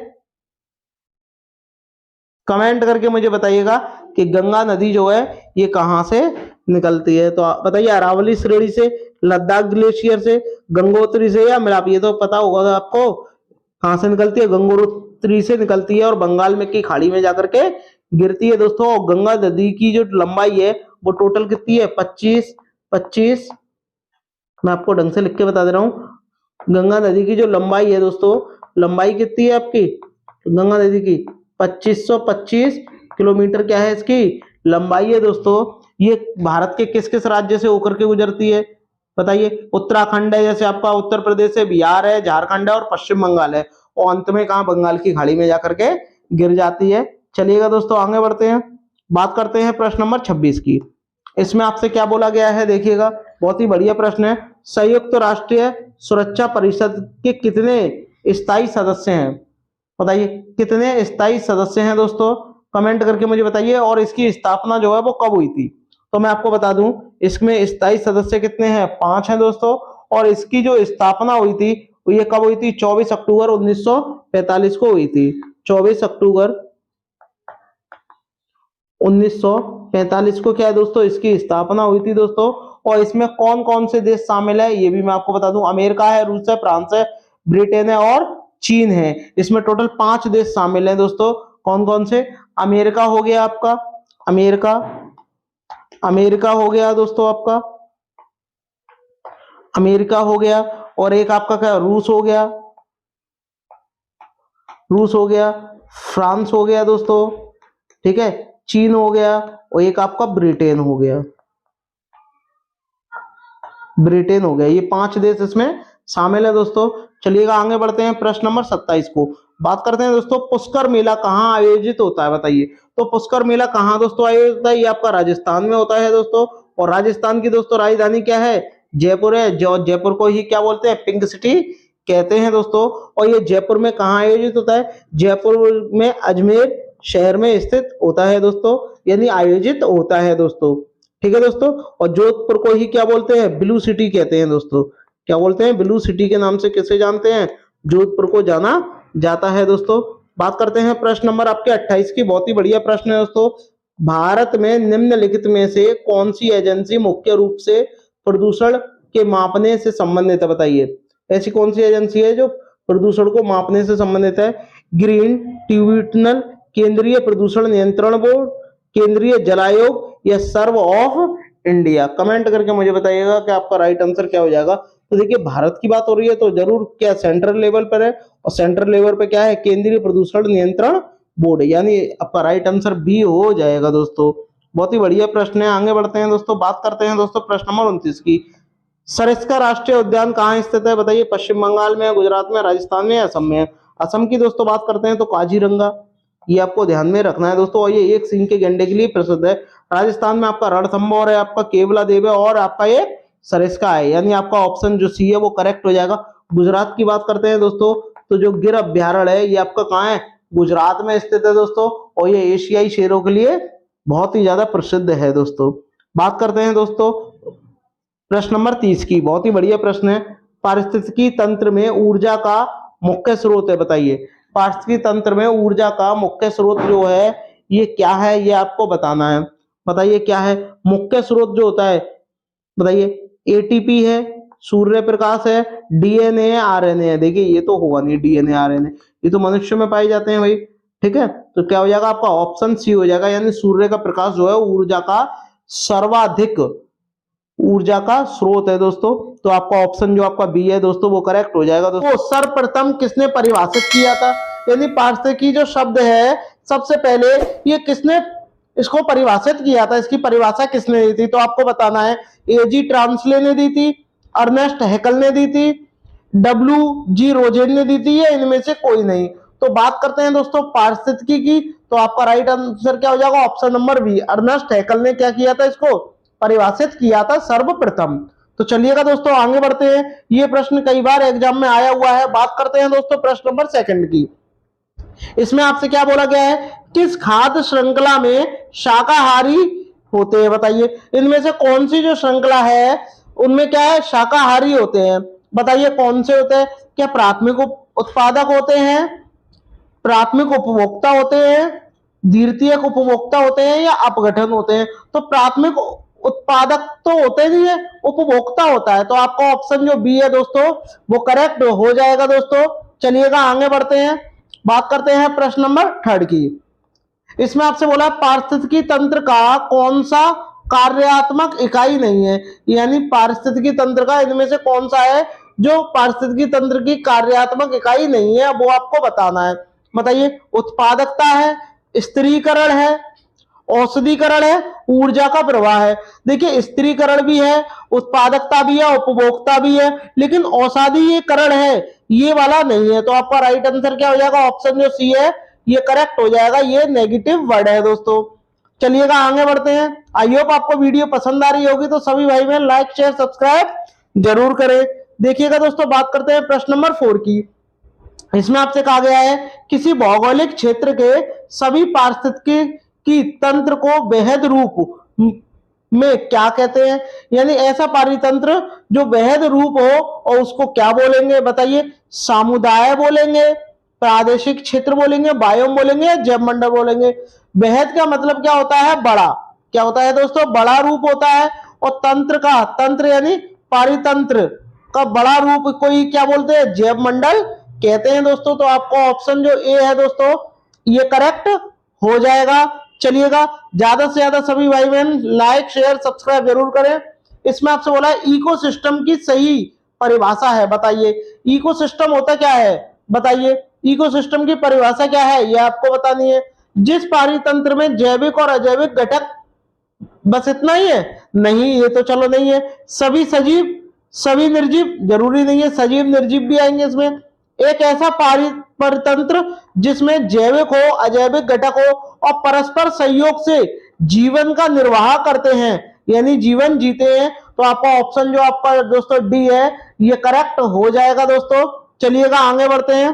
कमेंट करके मुझे बताइएगा कि गंगा नदी जो है ये कहां से निकलती है। तो बताइए अरावली श्रेणी से, लद्दाख ग्लेशियर से, गंगोत्री से या मिलाप, ये तो पता होगा आपको कहां से निकलती है, गंगोत्री से निकलती है और बंगाल में की खाड़ी में जाकर के गिरती है दोस्तों। और गंगा नदी की जो लंबाई है वो टोटल कितनी है, 25, मैं आपको ढंग से लिख के बता दे रहा हूं। गंगा नदी की जो लंबाई है दोस्तों, लंबाई कितनी है आपकी गंगा नदी की, 2525 किलोमीटर क्या है इसकी लंबाई है दोस्तों। ये भारत के किस किस राज्य से होकर के गुजरती है बताइए। उत्तराखंड है, जैसे आपका उत्तर प्रदेश है, बिहार है, झारखंड है और पश्चिम बंगाल है, और अंत में कहा बंगाल की खाड़ी में जाकर के गिर जाती है। चलिएगा दोस्तों आगे बढ़ते हैं, बात करते हैं प्रश्न नंबर 26 की। इसमें आपसे क्या बोला गया है देखिएगा, बहुत ही बढ़िया प्रश्न है। संयुक्त राष्ट्रीय सुरक्षा परिषद के कितने स्थायी सदस्य हैं, बताइए कितने स्थायी सदस्य हैं दोस्तों, कमेंट करके मुझे बताइए। और इसकी स्थापना जो है वो कब हुई थी, तो मैं आपको बता दूं इसमें स्थायी सदस्य कितने हैं, 5 हैं दोस्तों। और इसकी जो स्थापना हुई थी वो ये कब हुई थी, 24 अक्टूबर 1945 को हुई थी। 24 अक्टूबर 1945 को क्या है दोस्तों इसकी स्थापना हुई थी दोस्तों। और इसमें कौन कौन से देश शामिल है ये भी मैं आपको बता दूं, अमेरिका है, रूस है, फ्रांस है, ब्रिटेन है और चीन है। इसमें टोटल 5 देश शामिल हैं दोस्तों। कौन कौन से, अमेरिका हो गया आपका, अमेरिका हो गया दोस्तों आपका, अमेरिका हो गया। और एक आपका क्या, रूस हो गया, फ्रांस हो गया दोस्तों, ठीक है, चीन हो गया और एक आपका ब्रिटेन हो गया, ये 5 देश इसमें शामिल है दोस्तों। चलिएगा आगे बढ़ते हैं प्रश्न नंबर 27 को। बात करते हैं दोस्तों पुष्कर मेला कहाँ आयोजित होता है बताइए। तो पुष्कर मेला कहाँ दोस्तों आयोजित होता है, ये आपका राजस्थान में होता है दोस्तों। और राजस्थान की दोस्तों राजधानी क्या है, जयपुर है। जो जयपुर को ही क्या बोलते हैं, पिंक सिटी कहते हैं दोस्तों। और ये जयपुर में कहाँ आयोजित होता है, जयपुर में अजमेर शहर में स्थित होता है दोस्तों, यानी आयोजित होता है दोस्तों, ठीक है दोस्तों। और जोधपुर को ही क्या बोलते हैं, ब्लू सिटी कहते हैं दोस्तों। क्या बोलते हैं, ब्लू सिटी के नाम से किसे जानते हैं, जोधपुर को जाना जाता है दोस्तों। बात करते हैं प्रश्न नंबर आपके 28 की, बहुत ही बढ़िया प्रश्न है दोस्तों। भारत में निम्नलिखित में से कौन सी एजेंसी मुख्य रूप से प्रदूषण के मापने से संबंधित है बताइए। ऐसी कौन सी एजेंसी है जो प्रदूषण को मापने से संबंधित है, ग्रीन ट्रिब्यूनल, केंद्रीय प्रदूषण नियंत्रण बोर्ड, केंद्रीय जल आयोग या सर्व ऑफ इंडिया। कमेंट करके मुझे बताइएगा कि आपका राइट आंसर क्या हो जाएगा। तो देखिए भारत की बात हो रही है तो जरूर क्या सेंट्रल लेवल पर है, और सेंट्रल लेवल पे क्या है, केंद्रीय प्रदूषण नियंत्रण बोर्ड, यानी आपका राइट आंसर बी हो जाएगा दोस्तों। बहुत ही बढ़िया प्रश्न है, आगे बढ़ते हैं दोस्तों। बात करते हैं दोस्तों प्रश्न नंबर 29 की। सरिस्का राष्ट्रीय उद्यान कहाँ स्थित है बताइए, पश्चिम बंगाल में, गुजरात में, राजस्थान में, असम में। असम की दोस्तों बात करते हैं तो काजीरंगा, ये आपको ध्यान में रखना है दोस्तों। और ये एक सींग के गैंडे के लिए प्रसिद्ध है। राजस्थान में आपका रणथंभौर है, आपका केवला देव है और आपका ये सरिस्का है, यानी आपका ऑप्शन जो सी है वो करेक्ट हो जाएगा। गुजरात की बात करते हैं दोस्तों तो जो गिर अभ्यारण्य है ये आपका कहाँ है, गुजरात में स्थित है दोस्तों। और ये एशियाई शेरों के लिए बहुत ही ज्यादा प्रसिद्ध है दोस्तों। बात करते हैं दोस्तों प्रश्न नंबर 30 की, बहुत ही बढ़िया प्रश्न है। पारिस्थितिकी तंत्र में ऊर्जा का मुख्य स्रोत है बताइए। पारिस्थितिकी तंत्र में ऊर्जा का मुख्य स्रोत जो है ये क्या है, ये आपको बताना है। बताइए क्या है मुख्य स्रोत जो होता है, बताइए। एटीपी है, सूर्य प्रकाश है, डीएनए, आरएनए है। देखिए ये तो होगा नहीं, डीएनए आरएनए ये तो मनुष्य में पाए जाते हैं भाई, ठीक है। तो क्या हो जाएगा आपका ऑप्शन सी हो जाएगा, यानी सूर्य का प्रकाश जो है ऊर्जा का सर्वाधिक ऊर्जा का स्रोत है दोस्तों। तो आपका ऑप्शन जो आपका बी है दोस्तों वो करेक्ट हो जाएगा दोस्तों। सर्वप्रथम किसने परिभाषित किया था, यानी पारिस्थितिकी जो शब्द है सबसे पहले ये किसने इसको परिभाषित किया था, इसकी परिभाषा किसने दी थी, तो आपको बताना है एजी ट्रांसले ने दी थी, अर्नेस्ट हैकल ने दी थी, डब्ल्यू.जी. रोजेन ने दी थी, या इनमें से कोई नहीं। तो बात करते हैं दोस्तों पारिस्थितिकी की, तो आपका राइट आंसर क्या हो जाएगा, ऑप्शन नंबर बी, अर्नेस्ट हैकल ने क्या किया था, इसको परिभाषित किया था सर्वप्रथम। तो चलिएगा दोस्तों आगे बढ़ते हैं, ये प्रश्न कई बार एग्जाम में आया हुआ है। बात करते हैं दोस्तों प्रश्न नंबर सेकंड की। इसमें आपसे क्या बोला गया है, किस खाद्य श्रृंखला में शाकाहारी होते हैं, बताइए इनमें से कौन सी जो श्रृंखला है उनमें क्या है, शाकाहारी होते हैं। बताइए कौन से होते हैं, क्या प्राथमिक उत्पादक होते हैं, प्राथमिक उपभोक्ता होते हैं, द्वितीयक उपभोक्ता होते हैं, या अपघटन होते हैं। तो प्राथमिक उत्पादक तो होते नहीं है, उपभोक्ता होता है। तो आपका ऑप्शन जो बी है दोस्तों वो करेक्ट हो जाएगा दोस्तों। चलिएगा आगे बढ़ते हैं, बात करते हैं प्रश्न नंबर थर्ड की। इसमें आपसे बोला पारिस्थितिकी तंत्र का कौन सा कार्यात्मक इकाई नहीं है, यानी पारिस्थितिकी तंत्र का इनमें से कौन सा है जो पारिस्थितिकी तंत्र की कार्यात्मक इकाई नहीं है, वो आपको बताना है। बताइए उत्पादकता है, स्त्रीकरण है, औषधीकरण है, ऊर्जा का प्रवाह है। देखिए स्त्रीकरण भी है, उत्पादकता भी है, उपभोक्ता भी है, लेकिन औषधीकरण है ये वाला नहीं है। तो आपका राइट आंसर क्या हो जाएगा, ऑप्शन जो सी है ये करेक्ट हो जाएगा, ये नेगेटिव वर्ड है दोस्तों। चलिएगा आगे बढ़ते हैं। आई होप आपको वीडियो पसंद आ रही होगी, तो सभी भाई बहन लाइक शेयर सब्सक्राइब जरूर करें। देखिएगा दोस्तों बात करते हैं प्रश्न नंबर 4 की। इसमें आपसे कहा गया है किसी भौगोलिक क्षेत्र के सभी पारिस्थितिकी की तंत्र को बेहद रूप में क्या कहते हैं, यानी ऐसा पारितंत्र जो बेहद रूप हो और उसको क्या बोलेंगे, बताइए समुदाय बोलेंगे, प्रादेशिक क्षेत्र बोलेंगे, बायोम बोलेंगे, या जैव मंडल बोलेंगे। बेहद का मतलब क्या होता है, बड़ा, क्या होता है दोस्तों, बड़ा रूप होता है। और तंत्र का, तंत्र यानी पारितंत्र का बड़ा रूप कोई क्या बोलते हैं, जैव मंडल कहते हैं दोस्तों। तो आपका ऑप्शन जो ए है दोस्तों ये करेक्ट हो जाएगा। चलिएगा ज्यादा से ज्यादा सभी भाई बहन लाइक शेयर सब्सक्राइब जरूर करें। इसमें आपसे बोला है इकोसिस्टम की सही परिभाषा है, बताइए इकोसिस्टम होता क्या है, बताइए इकोसिस्टम की परिभाषा क्या है ये आपको बतानी है। जिस पारितंत्र में जैविक और अजैविक घटक, बस इतना ही है, नहीं ये तो चलो नहीं है, सभी सजीव सभी निर्जीव, जरूरी नहीं है सजीव निर्जीव भी आएंगे इसमें। एक ऐसा परितंत्र जिसमें जैविक हो अजैविक घटक हो और परस्पर सहयोग से जीवन का निर्वाह करते हैं, यानी जीवन जीते हैं। तो आपका ऑप्शन जो आपका दोस्तों डी है ये करेक्ट हो जाएगा दोस्तों। चलिएगा आगे बढ़ते हैं,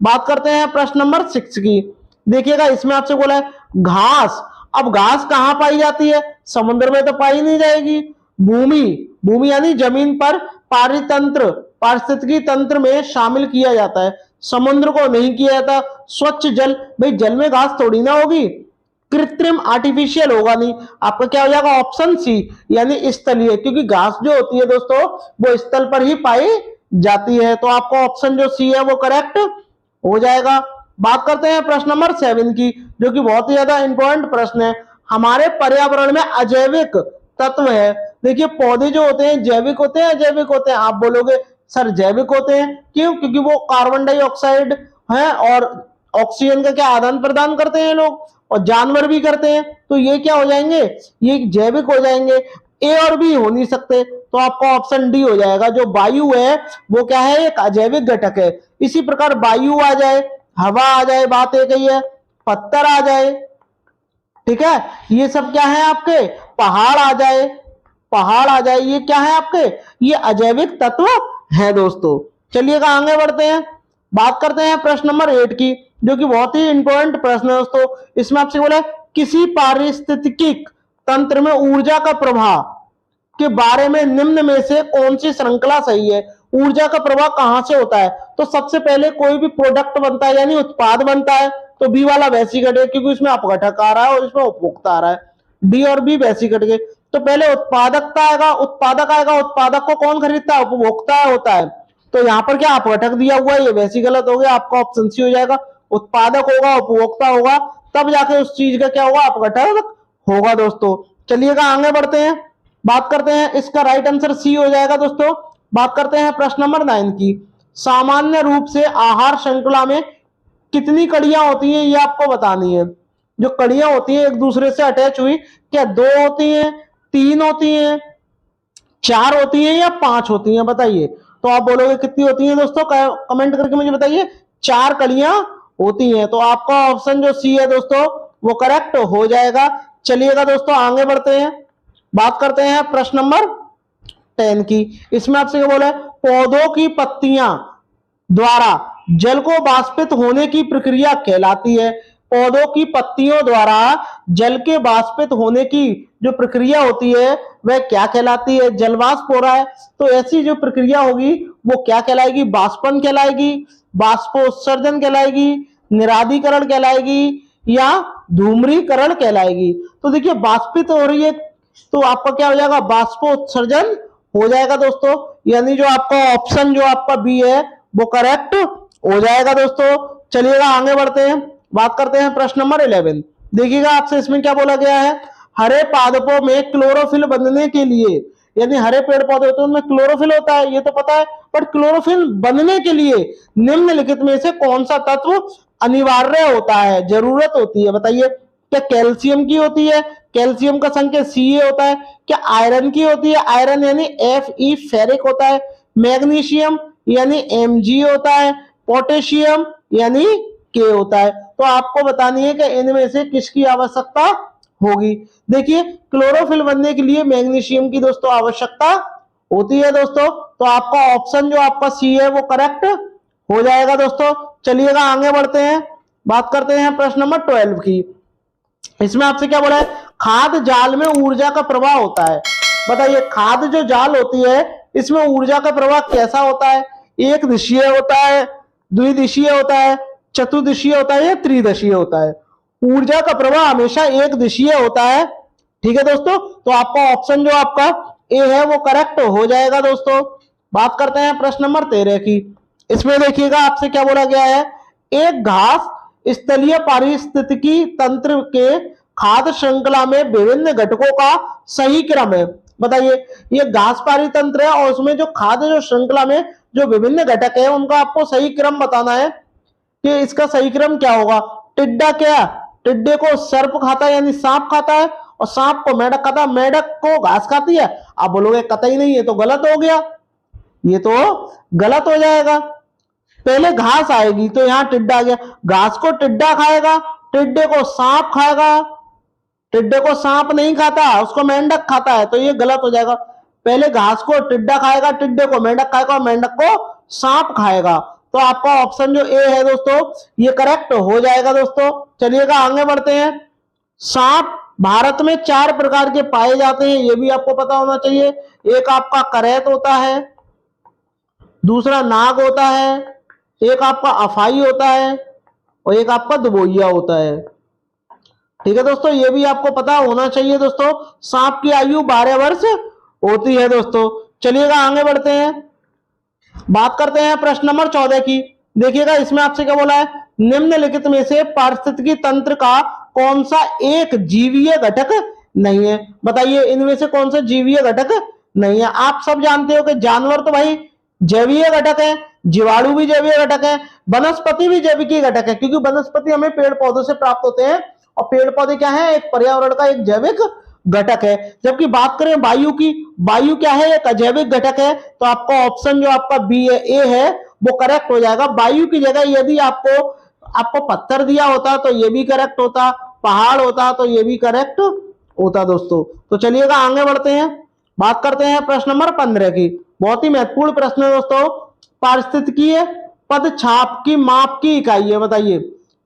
बात करते हैं प्रश्न नंबर 6 की। देखिएगा इसमें आपसे बोला है घास, अब घास कहां पाई जाती है, समुद्र में तो पाई नहीं जाएगी। भूमि, भूमि यानी जमीन पर पारितंत्र पारिस्थितिकी तंत्र में शामिल किया जाता है, समुद्र को नहीं किया जाता। स्वच्छ जल, भाई जल में घास थोड़ी ना होगी, कृत्रिम आर्टिफिशियल होगा नहीं। आपका क्या हो जाएगा ऑप्शन सी यानी स्थलीय, क्योंकि घास जो होती है दोस्तों वो स्थल पर ही पाई जाती है। तो आपका ऑप्शन जो सी है वो करेक्ट हो जाएगा। बात करते हैं प्रश्न नंबर 7 की, जो कि बहुत ही ज्यादा इंपॉर्टेंट प्रश्न है। हमारे पर्यावरण में अजैविक तत्व है। देखिए पौधे जो होते हैं जैविक होते हैं अजैविक होते हैं, आप बोलोगे सर जैविक होते हैं, क्यों, क्योंकि वो कार्बन डाइऑक्साइड है और ऑक्सीजन का क्या आदान प्रदान करते हैं लोग, और जानवर भी करते हैं। तो ये क्या हो जाएंगे, ये जैविक हो जाएंगे, ए और बी हो नहीं सकते। तो आपका ऑप्शन डी हो जाएगा। जो वायु है वो क्या है, एक अजैविक घटक है। इसी प्रकार वायु आ जाए, हवा आ जाए, बात एक ही है, पत्थर आ जाए, ठीक है, ये सब क्या है आपके, पहाड़ आ जाए, पहाड़ आ जाए, ये क्या है आपके, ये अजैविक तत्व है दोस्तों। चलिएगा आगे बढ़ते हैं, बात करते हैं प्रश्न नंबर 8 की, जो कि बहुत ही इंपॉर्टेंट प्रश्न है दोस्तों। इसमें आपसे बोला है किसी पारिस्थितिकी तंत्र में ऊर्जा का प्रवाह के बारे में निम्न में से कौन सी श्रृंखला सही है। ऊर्जा का प्रवाह कहां से होता है, तो सबसे पहले कोई भी प्रोडक्ट बनता है यानी उत्पाद बनता है, तो बी वाला वैसी घट गया क्योंकि इसमें अपघटक आ रहा है और इसमें उपभोक्ता आ रहा है, डी और बी वैसी घट गए। तो पहले उत्पादकता आएगा, उत्पादक आएगा, उत्पादक को कौन खरीदता है, उपभोक्ता होता है। तो यहाँ पर क्या अपघटक दिया हुआ है, ये वैसी गलत हो गया, आपका ऑप्शन सी हो जाएगा। उत्पादक होगा उपभोक्ता होगा तब जाके उस चीज का क्या होगा, अपघटक होगा दोस्तों। चलिएगा आगे बढ़ते हैं, बात करते हैं, इसका राइट आंसर सी हो जाएगा दोस्तों। बात करते हैं प्रश्न नंबर 9 की। सामान्य रूप से आहार श्रृंखला में कितनी कड़ियां होती हैं, ये आपको बतानी है। जो कड़ियां होती हैं एक दूसरे से अटैच हुई, क्या 2 होती हैं, 3 होती हैं, 4 होती हैं या 5 होती हैं, बताइए। तो आप बोलोगे कितनी होती हैं दोस्तों, कमेंट करके मुझे बताइए। 4 कड़ियां होती हैं, तो आपका ऑप्शन जो सी है दोस्तों वो करेक्ट हो जाएगा। चलिएगा दोस्तों आगे बढ़ते हैं। बात करते हैं प्रश्न नंबर 10 की। इसमें आपसे क्या बोला है, पौधों की पत्तियां द्वारा जल को वाष्पित होने की प्रक्रिया कहलाती है। पौधों की पत्तियों द्वारा जल के वाष्पित होने की जो प्रक्रिया होती है वह क्या कहलाती है। जलवाष्प हो रहा है तो ऐसी जो प्रक्रिया होगी वो क्या कहलाएगी, वाष्पन कहलाएगी, बाष्पोत्सर्जन कहलाएगी, निरादीकरण कहलाएगी या धूम्रीकरण कहलाएगी। तो देखिए वाष्पित हो रही है तो आपका क्या हो जाएगा, बाष्पोत्सर्जन हो जाएगा दोस्तों। यानी जो आपका ऑप्शन जो आपका बी है वो करेक्ट हो जाएगा दोस्तों। चलिएगा आगे बढ़ते हैं। बात करते हैं प्रश्न नंबर 11। देखिएगा आपसे इसमें क्या बोला गया है, हरे पादपों में क्लोरोफिल बनने के लिए, यानी हरे पेड़ पौधे होते हैं उनमें क्लोरोफिल होता है ये तो पता है, पर क्लोरोफिल बनने के लिए निम्नलिखित में से कौन सा तत्व अनिवार्य होता है, जरूरत होती है, बताइए। क्या कैल्शियम की होती है, कैल्शियम का संकेत Ca होता है। क्या आयरन की होती है, आयरन यानी Fe फेरिक होता है। मैग्नीशियम यानी Mg होता है। पोटेशियम यानी K होता है। तो आपको बतानी है कि इनमें से किसकी आवश्यकता होगी। देखिए क्लोरोफिल बनने के लिए मैग्नीशियम की दोस्तों आवश्यकता होती है दोस्तों। तो आपका ऑप्शन जो आपका सी है वो करेक्ट हो जाएगा दोस्तों। चलिएगा आगे बढ़ते हैं। बात करते हैं प्रश्न नंबर 12 की। इसमें आपसे क्या बोला है, खाद जाल में ऊर्जा का प्रवाह होता है। बताइए खाद जो जाल होती है इसमें ऊर्जा का प्रवाह कैसा होता है, एक दिशीय होता है, द्विदिशीय होता है, चतुर्दिशीय होता है या त्रिदिशीय होता है। ऊर्जा का प्रवाह हमेशा एक दिशीय होता है। ठीक है दोस्तों, तो आपका ऑप्शन जो आपका ए है वो करेक्ट हो जाएगा दोस्तों। बात करते हैं प्रश्न नंबर 13 की। इसमें देखिएगा आपसे क्या बोला गया है, एक घास स्थलीय पारिस्थितिकी तंत्र के खाद्य श्रृंखला में विभिन्न घटकों का सही क्रम है। बताइए ये घास पारितंत्र है और उसमें जो खाद्य जो श्रृंखला में जो विभिन्न घटक है उनका आपको सही क्रम बताना है कि इसका सही क्रम क्या होगा। टिड्डा क्या, टिड्डे को सर्प खाता है यानी सांप खाता है, और सांप को मेढक खाता है, मेढक को घास खाती है। आप बोलोगे कतई नहीं, ये तो गलत हो गया, ये तो गलत हो जाएगा। पहले घास आएगी तो यहाँ टिड्डा आ गया, घास को टिड्डा खाएगा, टिड्डे को सांप खाएगा, टिड्डे को सांप नहीं खाता उसको मेंढक खाता है, तो ये गलत हो जाएगा। पहले घास को टिड्डा खाएगा, टिड्डे को मेंढक खाएगा और मेंढक को सांप खाएगा। तो आपका ऑप्शन जो ए है दोस्तों ये करेक्ट हो जाएगा दोस्तों। चलिएगा आगे बढ़ते हैं। सांप भारत में 4 प्रकार के पाए जाते हैं, ये भी आपको पता होना चाहिए। एक आपका करैत होता है, दूसरा नाग होता है, एक आपका अफाई होता है और एक आपका दुबोइया होता है। ठीक है दोस्तों, ये भी आपको पता होना चाहिए दोस्तों। सांप की आयु 12 वर्ष होती है दोस्तों। चलिएगा आगे बढ़ते हैं। बात करते हैं प्रश्न नंबर 14 की। देखिएगा इसमें आपसे क्या बोला है, निम्नलिखित में से पारिस्थितिकी तंत्र का कौन सा एक जीवीय घटक नहीं है। बताइए इनमें से कौन सा जीवीय घटक नहीं है। आप सब जानते हो कि जानवर तो भाई जैवीय घटक है, जीवाणु भी जैवीय घटक है, वनस्पति भी जैविक घटक है, क्योंकि वनस्पति हमें पेड़ पौधों से प्राप्त होते हैं और पेड़ पौधे क्या है, एक पर्यावरण का एक जैविक घटक है। जबकि बात करें वायु की, वायु क्या है, एक अजैविक घटक है। तो आपका ऑप्शन जो आपका बी है, ए है, वो करेक्ट हो जाएगा। वायु की जगह यदि आपको पत्थर दिया होता तो ये भी करेक्ट होता, पहाड़ होता तो ये भी करेक्ट होता दोस्तों। तो चलिएगा आगे बढ़ते हैं। बात करते हैं प्रश्न नंबर 15 की। बहुत ही महत्वपूर्ण प्रश्न है दोस्तों। पारिस्थितिकीय पदछाप की माप की इकाई है। बताइए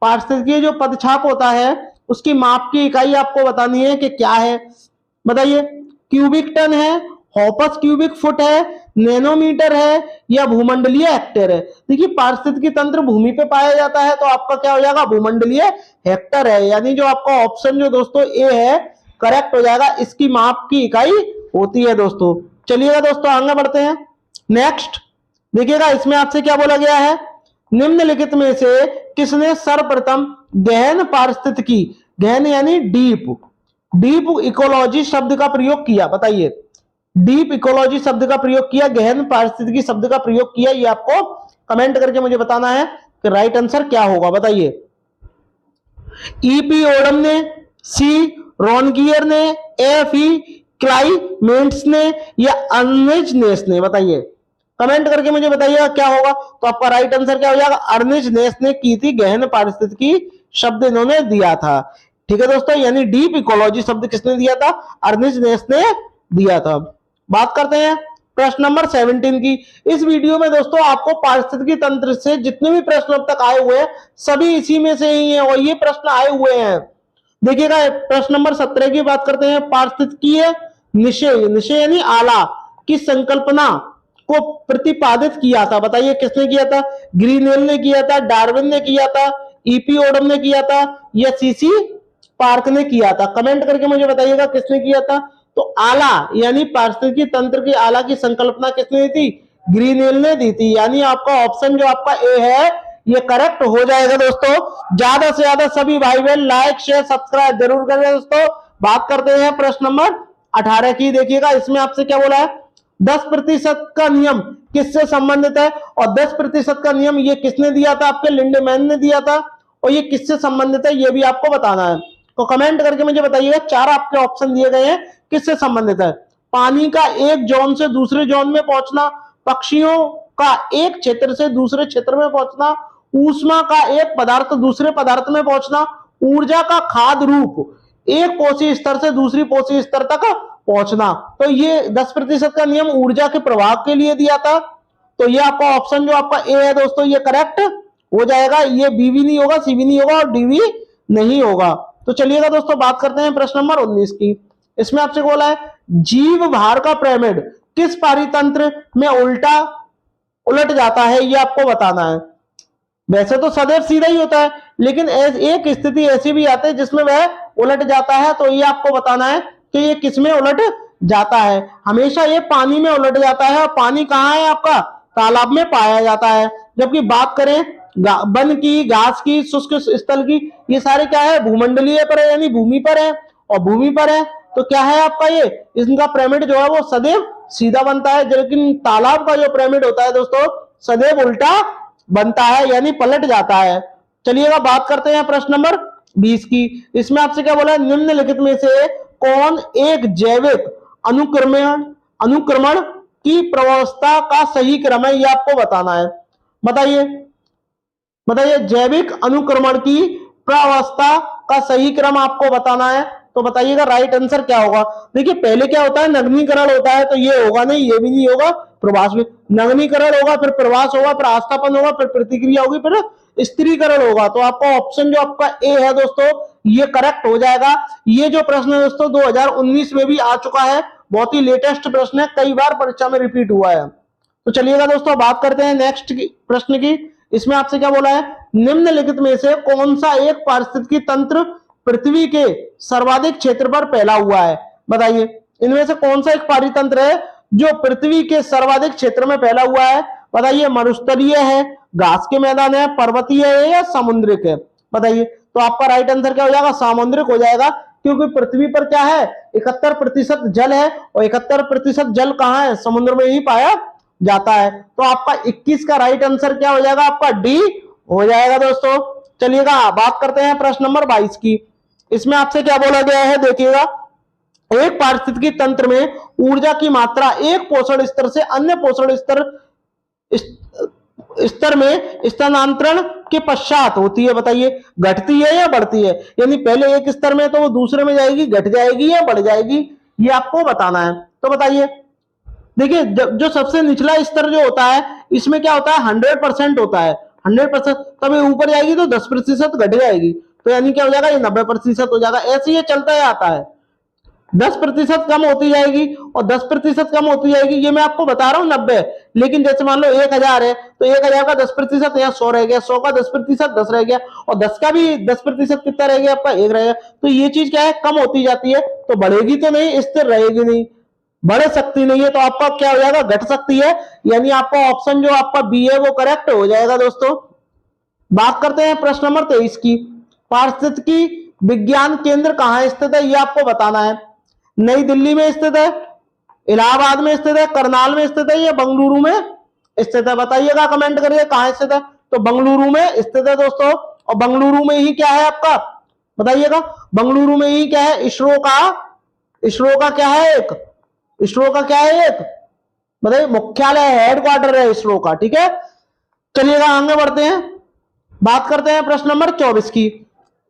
पारिस्थितिकीय जो पदछाप होता है उसकी माप की इकाई आपको बतानी है कि क्या है। बताइए क्यूबिक टन है, हॉपस क्यूबिक फुट है, नैनोमीटर है या भूमंडलीय हेक्टेयर है। देखिए पारिस्थितिकी तंत्र भूमि पे पाया जाता है तो आपका क्या हो जाएगा, भूमंडलीय हेक्टर है। यानी जो आपका ऑप्शन जो दोस्तों ए है करेक्ट हो जाएगा। इसकी माप की इकाई होती है दोस्तों। चलिएगा दोस्तों आगे बढ़ते हैं। नेक्स्ट देखिएगा इसमें आपसे क्या बोला गया है, निम्नलिखित में से किसने सर्वप्रथम गहन पारिस्थितिकी, गहन यानी डीप इकोलॉजी शब्द का प्रयोग किया। बताइए डीप इकोलॉजी शब्द का प्रयोग किया, गहन पारिस्थितिकी शब्द का प्रयोग किया? ये आपको कमेंट करके मुझे बताना है कि राइट आंसर क्या होगा, बताइए। ईपी ओडम ने, सी रॉनगियर ने, एफ ई क्लाइमेंट्स ने, या अर्नेस्ट नेस ने? बताइए, कमेंट करके मुझे बताइएगा क्या होगा। तो आपका राइट आंसर क्या हो जाएगा? अर्नेस्ट नेस ने की थी गहन पारिस्थितिकी शब्द इन्होंने दिया था। ठीक है दोस्तों, यानी डीप इकोलॉजी शब्द किसने दिया था? अर्नेस्ट नेस ने दिया था। बात करते हैं प्रश्न नंबर 17 की। इस वीडियो में दोस्तों आपको पारिस्थितिकी तंत्र से जितने भी प्रश्न अब तक आए हुए हैं सभी इसी में से ही हैं, और ये प्रश्न आए हुए हैं। देखिएगा, प्रश्न नंबर 17 की बात करते हैं। पारिस्थितिकीय निश्चय, निश्चय यानी आला की संकल्पना को प्रतिपादित किया था? बताइए, किसने किया था? ग्रीनवेल ने किया था, डार्विन ने किया था, ईपी ओडम ने किया था, या सीसी पार्क ने किया था? कमेंट करके मुझे बताइएगा किसने किया था। तो आला यानी पारिस्थितिकी तंत्र की आला की संकल्पना किसने दी थी? ग्रीनवेल ने दी थी। यानी आपका ऑप्शन जो आपका ए है ये करेक्ट हो जाएगा दोस्तों। ज्यादा से ज्यादा सभी भाई बहन लाइक शेयर सब्सक्राइब जरूर करें दोस्तों। बात करते हैं प्रश्न नंबर 18 की। देखिएगा, इसमें आपसे क्या बोला है? 10% का नियम किससे संबंधित है? और 10% का नियम ये किसने दिया था? आपके लिंडेमैन ने दिया था। और ये किससे संबंधित है ये भी आपको बताना है। तो कमेंट करके मुझे बताइएगा, चार आपके ऑप्शन दिए गए हैं, किससे संबंधित है? पानी का एक जोन से दूसरे जोन में पहुंचना, पक्षियों का एक क्षेत्र से दूसरे क्षेत्र में पहुंचना, ऊष्मा का एक पदार्थ दूसरे पदार्थ में पहुंचना, ऊर्जा का खाद रूप एक पोषी स्तर से दूसरी पोषी स्तर तक पहुंचना। तो ये 10% का नियम ऊर्जा के प्रवाह के लिए दिया था। तो ये आपका ऑप्शन जो आपका ए है दोस्तों ये करेक्ट हो जाएगा। ये बी भी नहीं होगा, सी भी नहीं होगा और डी भी नहीं होगा। तो चलिएगा दोस्तों, बात करते हैं प्रश्न नंबर 19 की। इसमें आपसे बोला है जीव भार का पिरामिड किस पारितंत्र में उलट जाता है? ये आपको बताना है। वैसे तो सदैव सीधा ही होता है, लेकिन एक स्थिति ऐसी भी आती है जिसमें वह उलट जाता है। तो ये आपको बताना है कि ये किस में उलट जाता है। हमेशा ये पानी में उलट जाता है, और पानी कहाँ है आपका? तालाब में पाया जाता है। जबकि बात करें वन की, घास की, शुष्क स्थल की, ये सारे क्या है? भूमंडलीय पर है, यानी भूमि पर है। और भूमि पर है तो क्या है आपका? ये इनका पिरामिड जो है वो सदैव सीधा बनता है, लेकिन तालाब का जो पिरामिड होता है दोस्तों सदैव उल्टा बनता है, यानी पलट जाता है। चलिएगा, बात करते हैं प्रश्न नंबर 20 की। इसमें आपसे क्या बोला है? निम्नलिखित में से कौन एक जैविक अनुक्रमण की प्रवस्था का सही क्रम है? यह आपको बताना है। बताइए, जैविक अनुक्रमण की प्रावस्था का सही क्रम आपको बताना है। तो बताइएगा राइट आंसर क्या होगा। देखिए, पहले क्या होता है? नग्नीकरण होता है। तो ये होगा नहीं, ये भी नहीं होगा, प्रवास में। नग्नीकरण होगा, फिर प्रवास होगा, फिर आस्थापन होगा, फिर प्रतिक्रिया होगी, फिर स्त्रीकरण होगा। तो आपका ऑप्शन जो आपका ए है दोस्तों ये करेक्ट हो जाएगा। ये जो प्रश्न है दोस्तों 2019 में भी आ चुका है, बहुत ही लेटेस्ट प्रश्न है, कई बार परीक्षा में रिपीट हुआ है। तो चलिएगा दोस्तों, बात करते हैं नेक्स्ट प्रश्न की। इसमें आपसे क्या बोला है? निम्नलिखित में से कौन सा एक पारिस्थितिकी तंत्र पृथ्वी के सर्वाधिक क्षेत्र पर फैला हुआ है? बताइए, इनमें से कौन सा एक पारितंत्र है जो पृथ्वी के सर्वाधिक क्षेत्र में फैला हुआ है? बताइए, मरुस्थलीय है, घास के मैदान है, पर्वतीय है, या समुद्रिक है? बताइए। तो आपका राइट आंसर क्या हो जाएगा? सामुद्रिक हो जाएगा, क्योंकि पृथ्वी पर क्या है? 71% जल है, और 71% जल कहां है? समुद्र में ही पाया जाता है। तो आपका 21 का राइट आंसर क्या हो जाएगा? आपका डी हो जाएगा दोस्तों। चलिएगा, बात करते हैं प्रश्न नंबर 22 की। इसमें आपसे क्या बोला गया है? देखिएगा, एक पारिस्थितिकी तंत्र में ऊर्जा की मात्रा एक पोषण स्तर से अन्य पोषण स्तर में स्थानांतरण के पश्चात होती है। बताइए, घटती है या बढ़ती है? यानी पहले एक स्तर में तो वो दूसरे में जाएगी, घट जाएगी या बढ़ जाएगी, ये आपको बताना है। तो बताइए, देखिए, जो सबसे निचला स्तर जो होता है इसमें क्या होता है? 100% होता है। 100%, तब ये ऊपर जाएगी तो 10% घट जाएगी। तो यानी क्या हो जाएगा? ये 90% हो जाएगा। ऐसे ये चलता ही आता है। 10% कम होती जाएगी और 10% कम होती जाएगी। ये मैं आपको बता रहा हूँ 90, लेकिन जैसे मान लो 1000 है तो 1000 का 10% यहाँ 100 रह गया, 100 का 10% 10 रह गया, और 10 का भी 10% कितना रह गया? आपका 1 रहेगा। तो ये चीज क्या है? कम होती जाती है। तो बढ़ेगी तो नहीं, स्थिर रहेगी नहीं, बढ़ सकती नहीं है। तो आपका क्या हो जाएगा? घट सकती है। यानी आपका ऑप्शन जो आपका बी है वो करेक्ट हो जाएगा दोस्तों। बात करते हैं प्रश्न नंबर 23 की। पारिस्थितिकी विज्ञान केंद्र कहां स्थित है? ये आपको बताना है। नई दिल्ली में स्थित है, इलाहाबाद में स्थित है, करनाल में स्थित है, या बेंगलुरु में स्थित है? बताइएगा, कमेंट करिए कहां स्थित है। तो बेंगलुरु में स्थित है दोस्तों। और बेंगलुरु में ही क्या है आपका, बताइएगा, बेंगलुरु में ही क्या है, इसरो का क्या है, एक इसरो का क्या है, एक बताइए, मुख्यालय, हेडक्वार्टर है इसरो का। ठीक है, चलिएगा आगे बढ़ते हैं, बात करते हैं प्रश्न नंबर 24 की।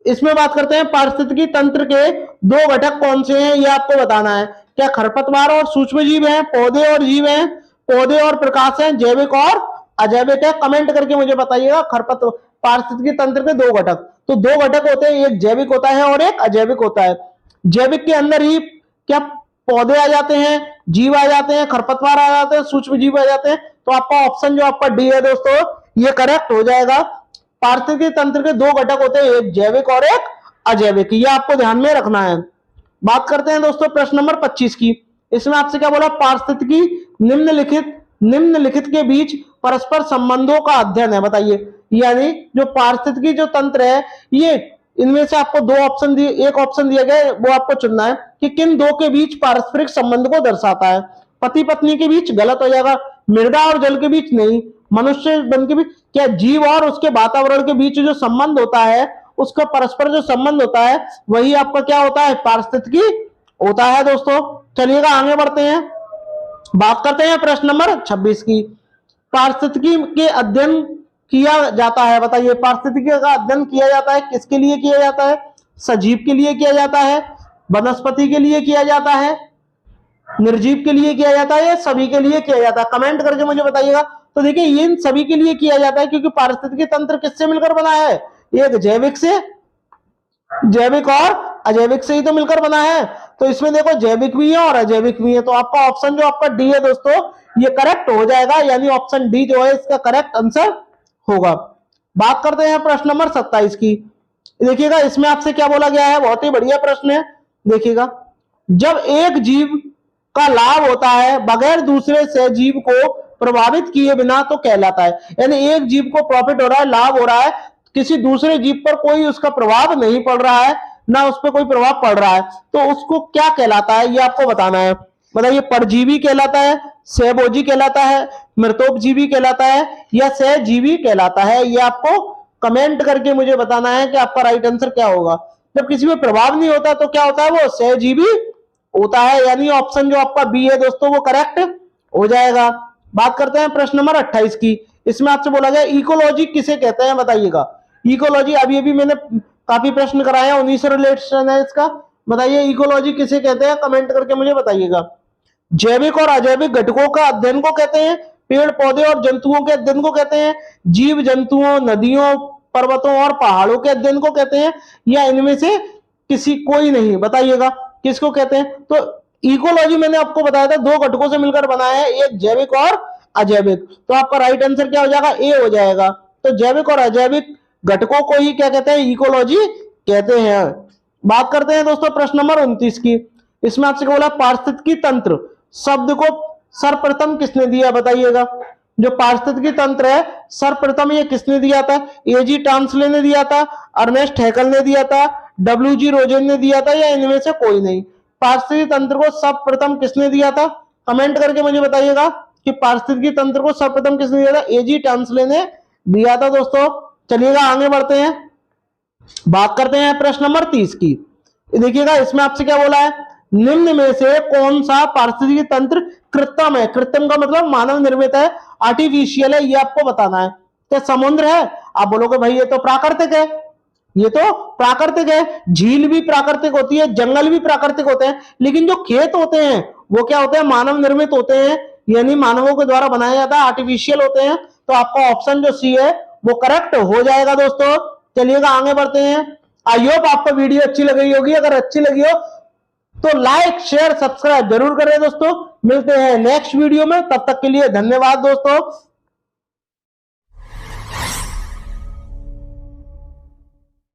इसमें बात करते हैं पारिस्थितिकी तंत्र के दो घटक कौन से हैं, ये आपको बताना है। क्या खरपतवार और सूक्ष्म जीव हैं, पौधे और जीव हैं, पौधे और प्रकाश हैं, जैविक और अजैविक है? कमेंट करके मुझे बताइएगा। पारिस्थितिकी तंत्र के दो घटक, तो दो घटक होते हैं, एक जैविक होता है और एक अजैविक होता है। जैविक के अंदर ही क्या पौधे आ जाते हैं, जीव आ जाते हैं, खरपतवार आ जाते हैं, सूक्ष्म जीव आ जाते हैं। तो आपका ऑप्शन जो आपका डी है दोस्तों, ये करेक्ट हो जाएगा। पारिस्थितिकी तंत्र के दो घटक होते हैं, एक जैविक और एक अजैविक, ये आपको ध्यान में रखना है। बात करते हैं दोस्तों प्रश्न नंबर 25 की। इसमें आपसे क्या बोला, पारिस्थितिकी निम्नलिखित के बीच परस्पर संबंधों का अध्ययन है। बताइए, यानी जो पारिस्थितिकी जो तंत्र है, ये इनमें से आपको दो ऑप्शन दिए, एक ऑप्शन दिया गया है, वो आपको चुनना है कि किन दो के बीच पारस्परिक संबंध को दर्शाता है। पति पत्नी के बीच गलत हो जाएगा, मृदा और जल के बीच नहीं, मनुष्य वन के बीच, क्या जीव और उसके वातावरण के बीच जो संबंध होता है, उसका परस्पर जो संबंध होता है, वही आपका क्या होता है, पारिस्थितिकी होता है दोस्तों। चलिएगा आगे बढ़ते हैं, बात करते हैं प्रश्न नंबर 26 की। पारिस्थितिकी के अध्ययन किया जाता है, बताइए, पारिस्थितिकी का अध्ययन किया जाता है, किसके लिए किया जाता है? सजीव के लिए किया जाता है, वनस्पति के लिए किया जाता है, निर्जीव के लिए किया जाता है, या सभी के लिए किया जाता है? कमेंट करके मुझे बताइएगा। तो देखिए, ये इन सभी के लिए किया जाता है, क्योंकि पारिस्थितिकी तंत्र किससे मिलकर बना है, एक जैविक और अजैविक से ही तो मिलकर बना है। तो इसमें देखो जैविक भी है और अजैविक भी है, तो आपका ऑप्शन जो आपका डी है दोस्तों, ये करेक्ट हो जाएगा, यानी ऑप्शन डी जो है इसका करेक्ट आंसर होगा। बात करते हैं प्रश्न नंबर 27 की। देखिएगा, इसमें आपसे क्या बोला गया है, बहुत ही बढ़िया प्रश्न है। देखिएगा, जब एक जीव का लाभ होता है बगैर दूसरे से जीव को प्रभावित किए बिना, तो कहलाता है। यानी एक जीव को प्रॉफिट हो रहा है, लाभ हो रहा है, किसी दूसरे जीव पर कोई उसका प्रभाव नहीं पड़ रहा है, ना उस पर कोई प्रभाव पड़ रहा है, तो उसको क्या कहलाता है, ये आपको बताना है। बताइए, परजीवी कहलाता है, सहभोजी कहलाता है, मृतोपजीवी कहलाता है, या सहजीवी कहलाता है? ये आपको कमेंट करके मुझे बताना है कि आपका राइट आंसर क्या होगा। जब किसी में प्रभाव नहीं होता तो क्या होता है, वो सहजीवी होता है, यानी ऑप्शन जो आपका बी है दोस्तों, वो करेक्ट हो जाएगा। बात करते हैं प्रश्न नंबर 28 की। इसमें आपसे बोला गया इकोलॉजी किसे कहते हैं, बताइएगा। इकोलॉजी अभी मैंने काफी प्रश्न कराए हैं, उन्हीं से रिलेशन है इसका। बताइए, इकोलॉजी किसे कहते हैं, कमेंट करके मुझे बताइएगा। जैविक और अजैविक घटकों का अध्ययन को कहते हैं, पेड़ पौधे और जंतुओं के अध्ययन को कहते हैं, जीव जंतुओं, नदियों, पर्वतों और पहाड़ों के अध्ययन को कहते हैं, या इनमें से किसी कोई नहीं? बताइएगा किसको कहते हैं। तो इकोलॉजी मैंने आपको बताया था, दो घटकों से मिलकर बना है, एक जैविक और अजैविक। तो आपका राइट आंसर क्या हो जाएगा, ए हो जाएगा। तो जैविक और अजैविक घटकों को ही क्या कहते हैं, इकोलॉजी कहते हैं। बात करते हैं दोस्तों प्रश्न नंबर 29 की। इसमें आपसे बोला पारिस्थितिकी तंत्र शब्द को सर्वप्रथम किसने दिया, बताइएगा। जो पारिस्थितिकी तंत्र है, सर्वप्रथम ये किसने दिया था? एजी टांसले ने दिया था, अर्नेस्ट हैकल ने दिया था, डब्ल्यूजी रोजेन ने दिया था, या इनमें से कोई नहीं? पारिस्थितिकी तंत्र को सर्वप्रथम किसने दिया था? कमेंट करके मुझे बताइएगा कि पारिस्थितिकी तंत्र को सर्वप्रथम किसने दिया था? एजी टांसले ने दिया था दोस्तों। चलिएगा आगे बढ़ते हैं, बात करते हैं प्रश्न नंबर 30 की। देखिएगा, इसमें आपसे क्या बोला है, निम्न में से कौन सा पारिस्थितिकी तंत्र कृत्रिम है? कृत्रिम का मतलब मानव निर्मित है, आर्टिफिशियल है, ये आपको बताना है। क्या समुद्र है? आप बोलोगे भाई ये तो प्राकृतिक है, ये तो प्राकृतिक है। झील भी प्राकृतिक होती है, जंगल भी प्राकृतिक होते हैं, लेकिन जो खेत होते हैं वो क्या होते हैं, मानव निर्मित होते हैं, यानी मानवों के द्वारा बनाया जाता है, आर्टिफिशियल होते हैं। तो आपका ऑप्शन जो सी है वो करेक्ट हो जाएगा दोस्तों। चलिएगा आगे बढ़ते हैं। आई होप आपको वीडियो अच्छी लग रही होगी, अगर अच्छी लगी हो तो लाइक शेयर सब्सक्राइब जरूर करें दोस्तों। मिलते हैं नेक्स्ट वीडियो में, तब तक के लिए धन्यवाद दोस्तों।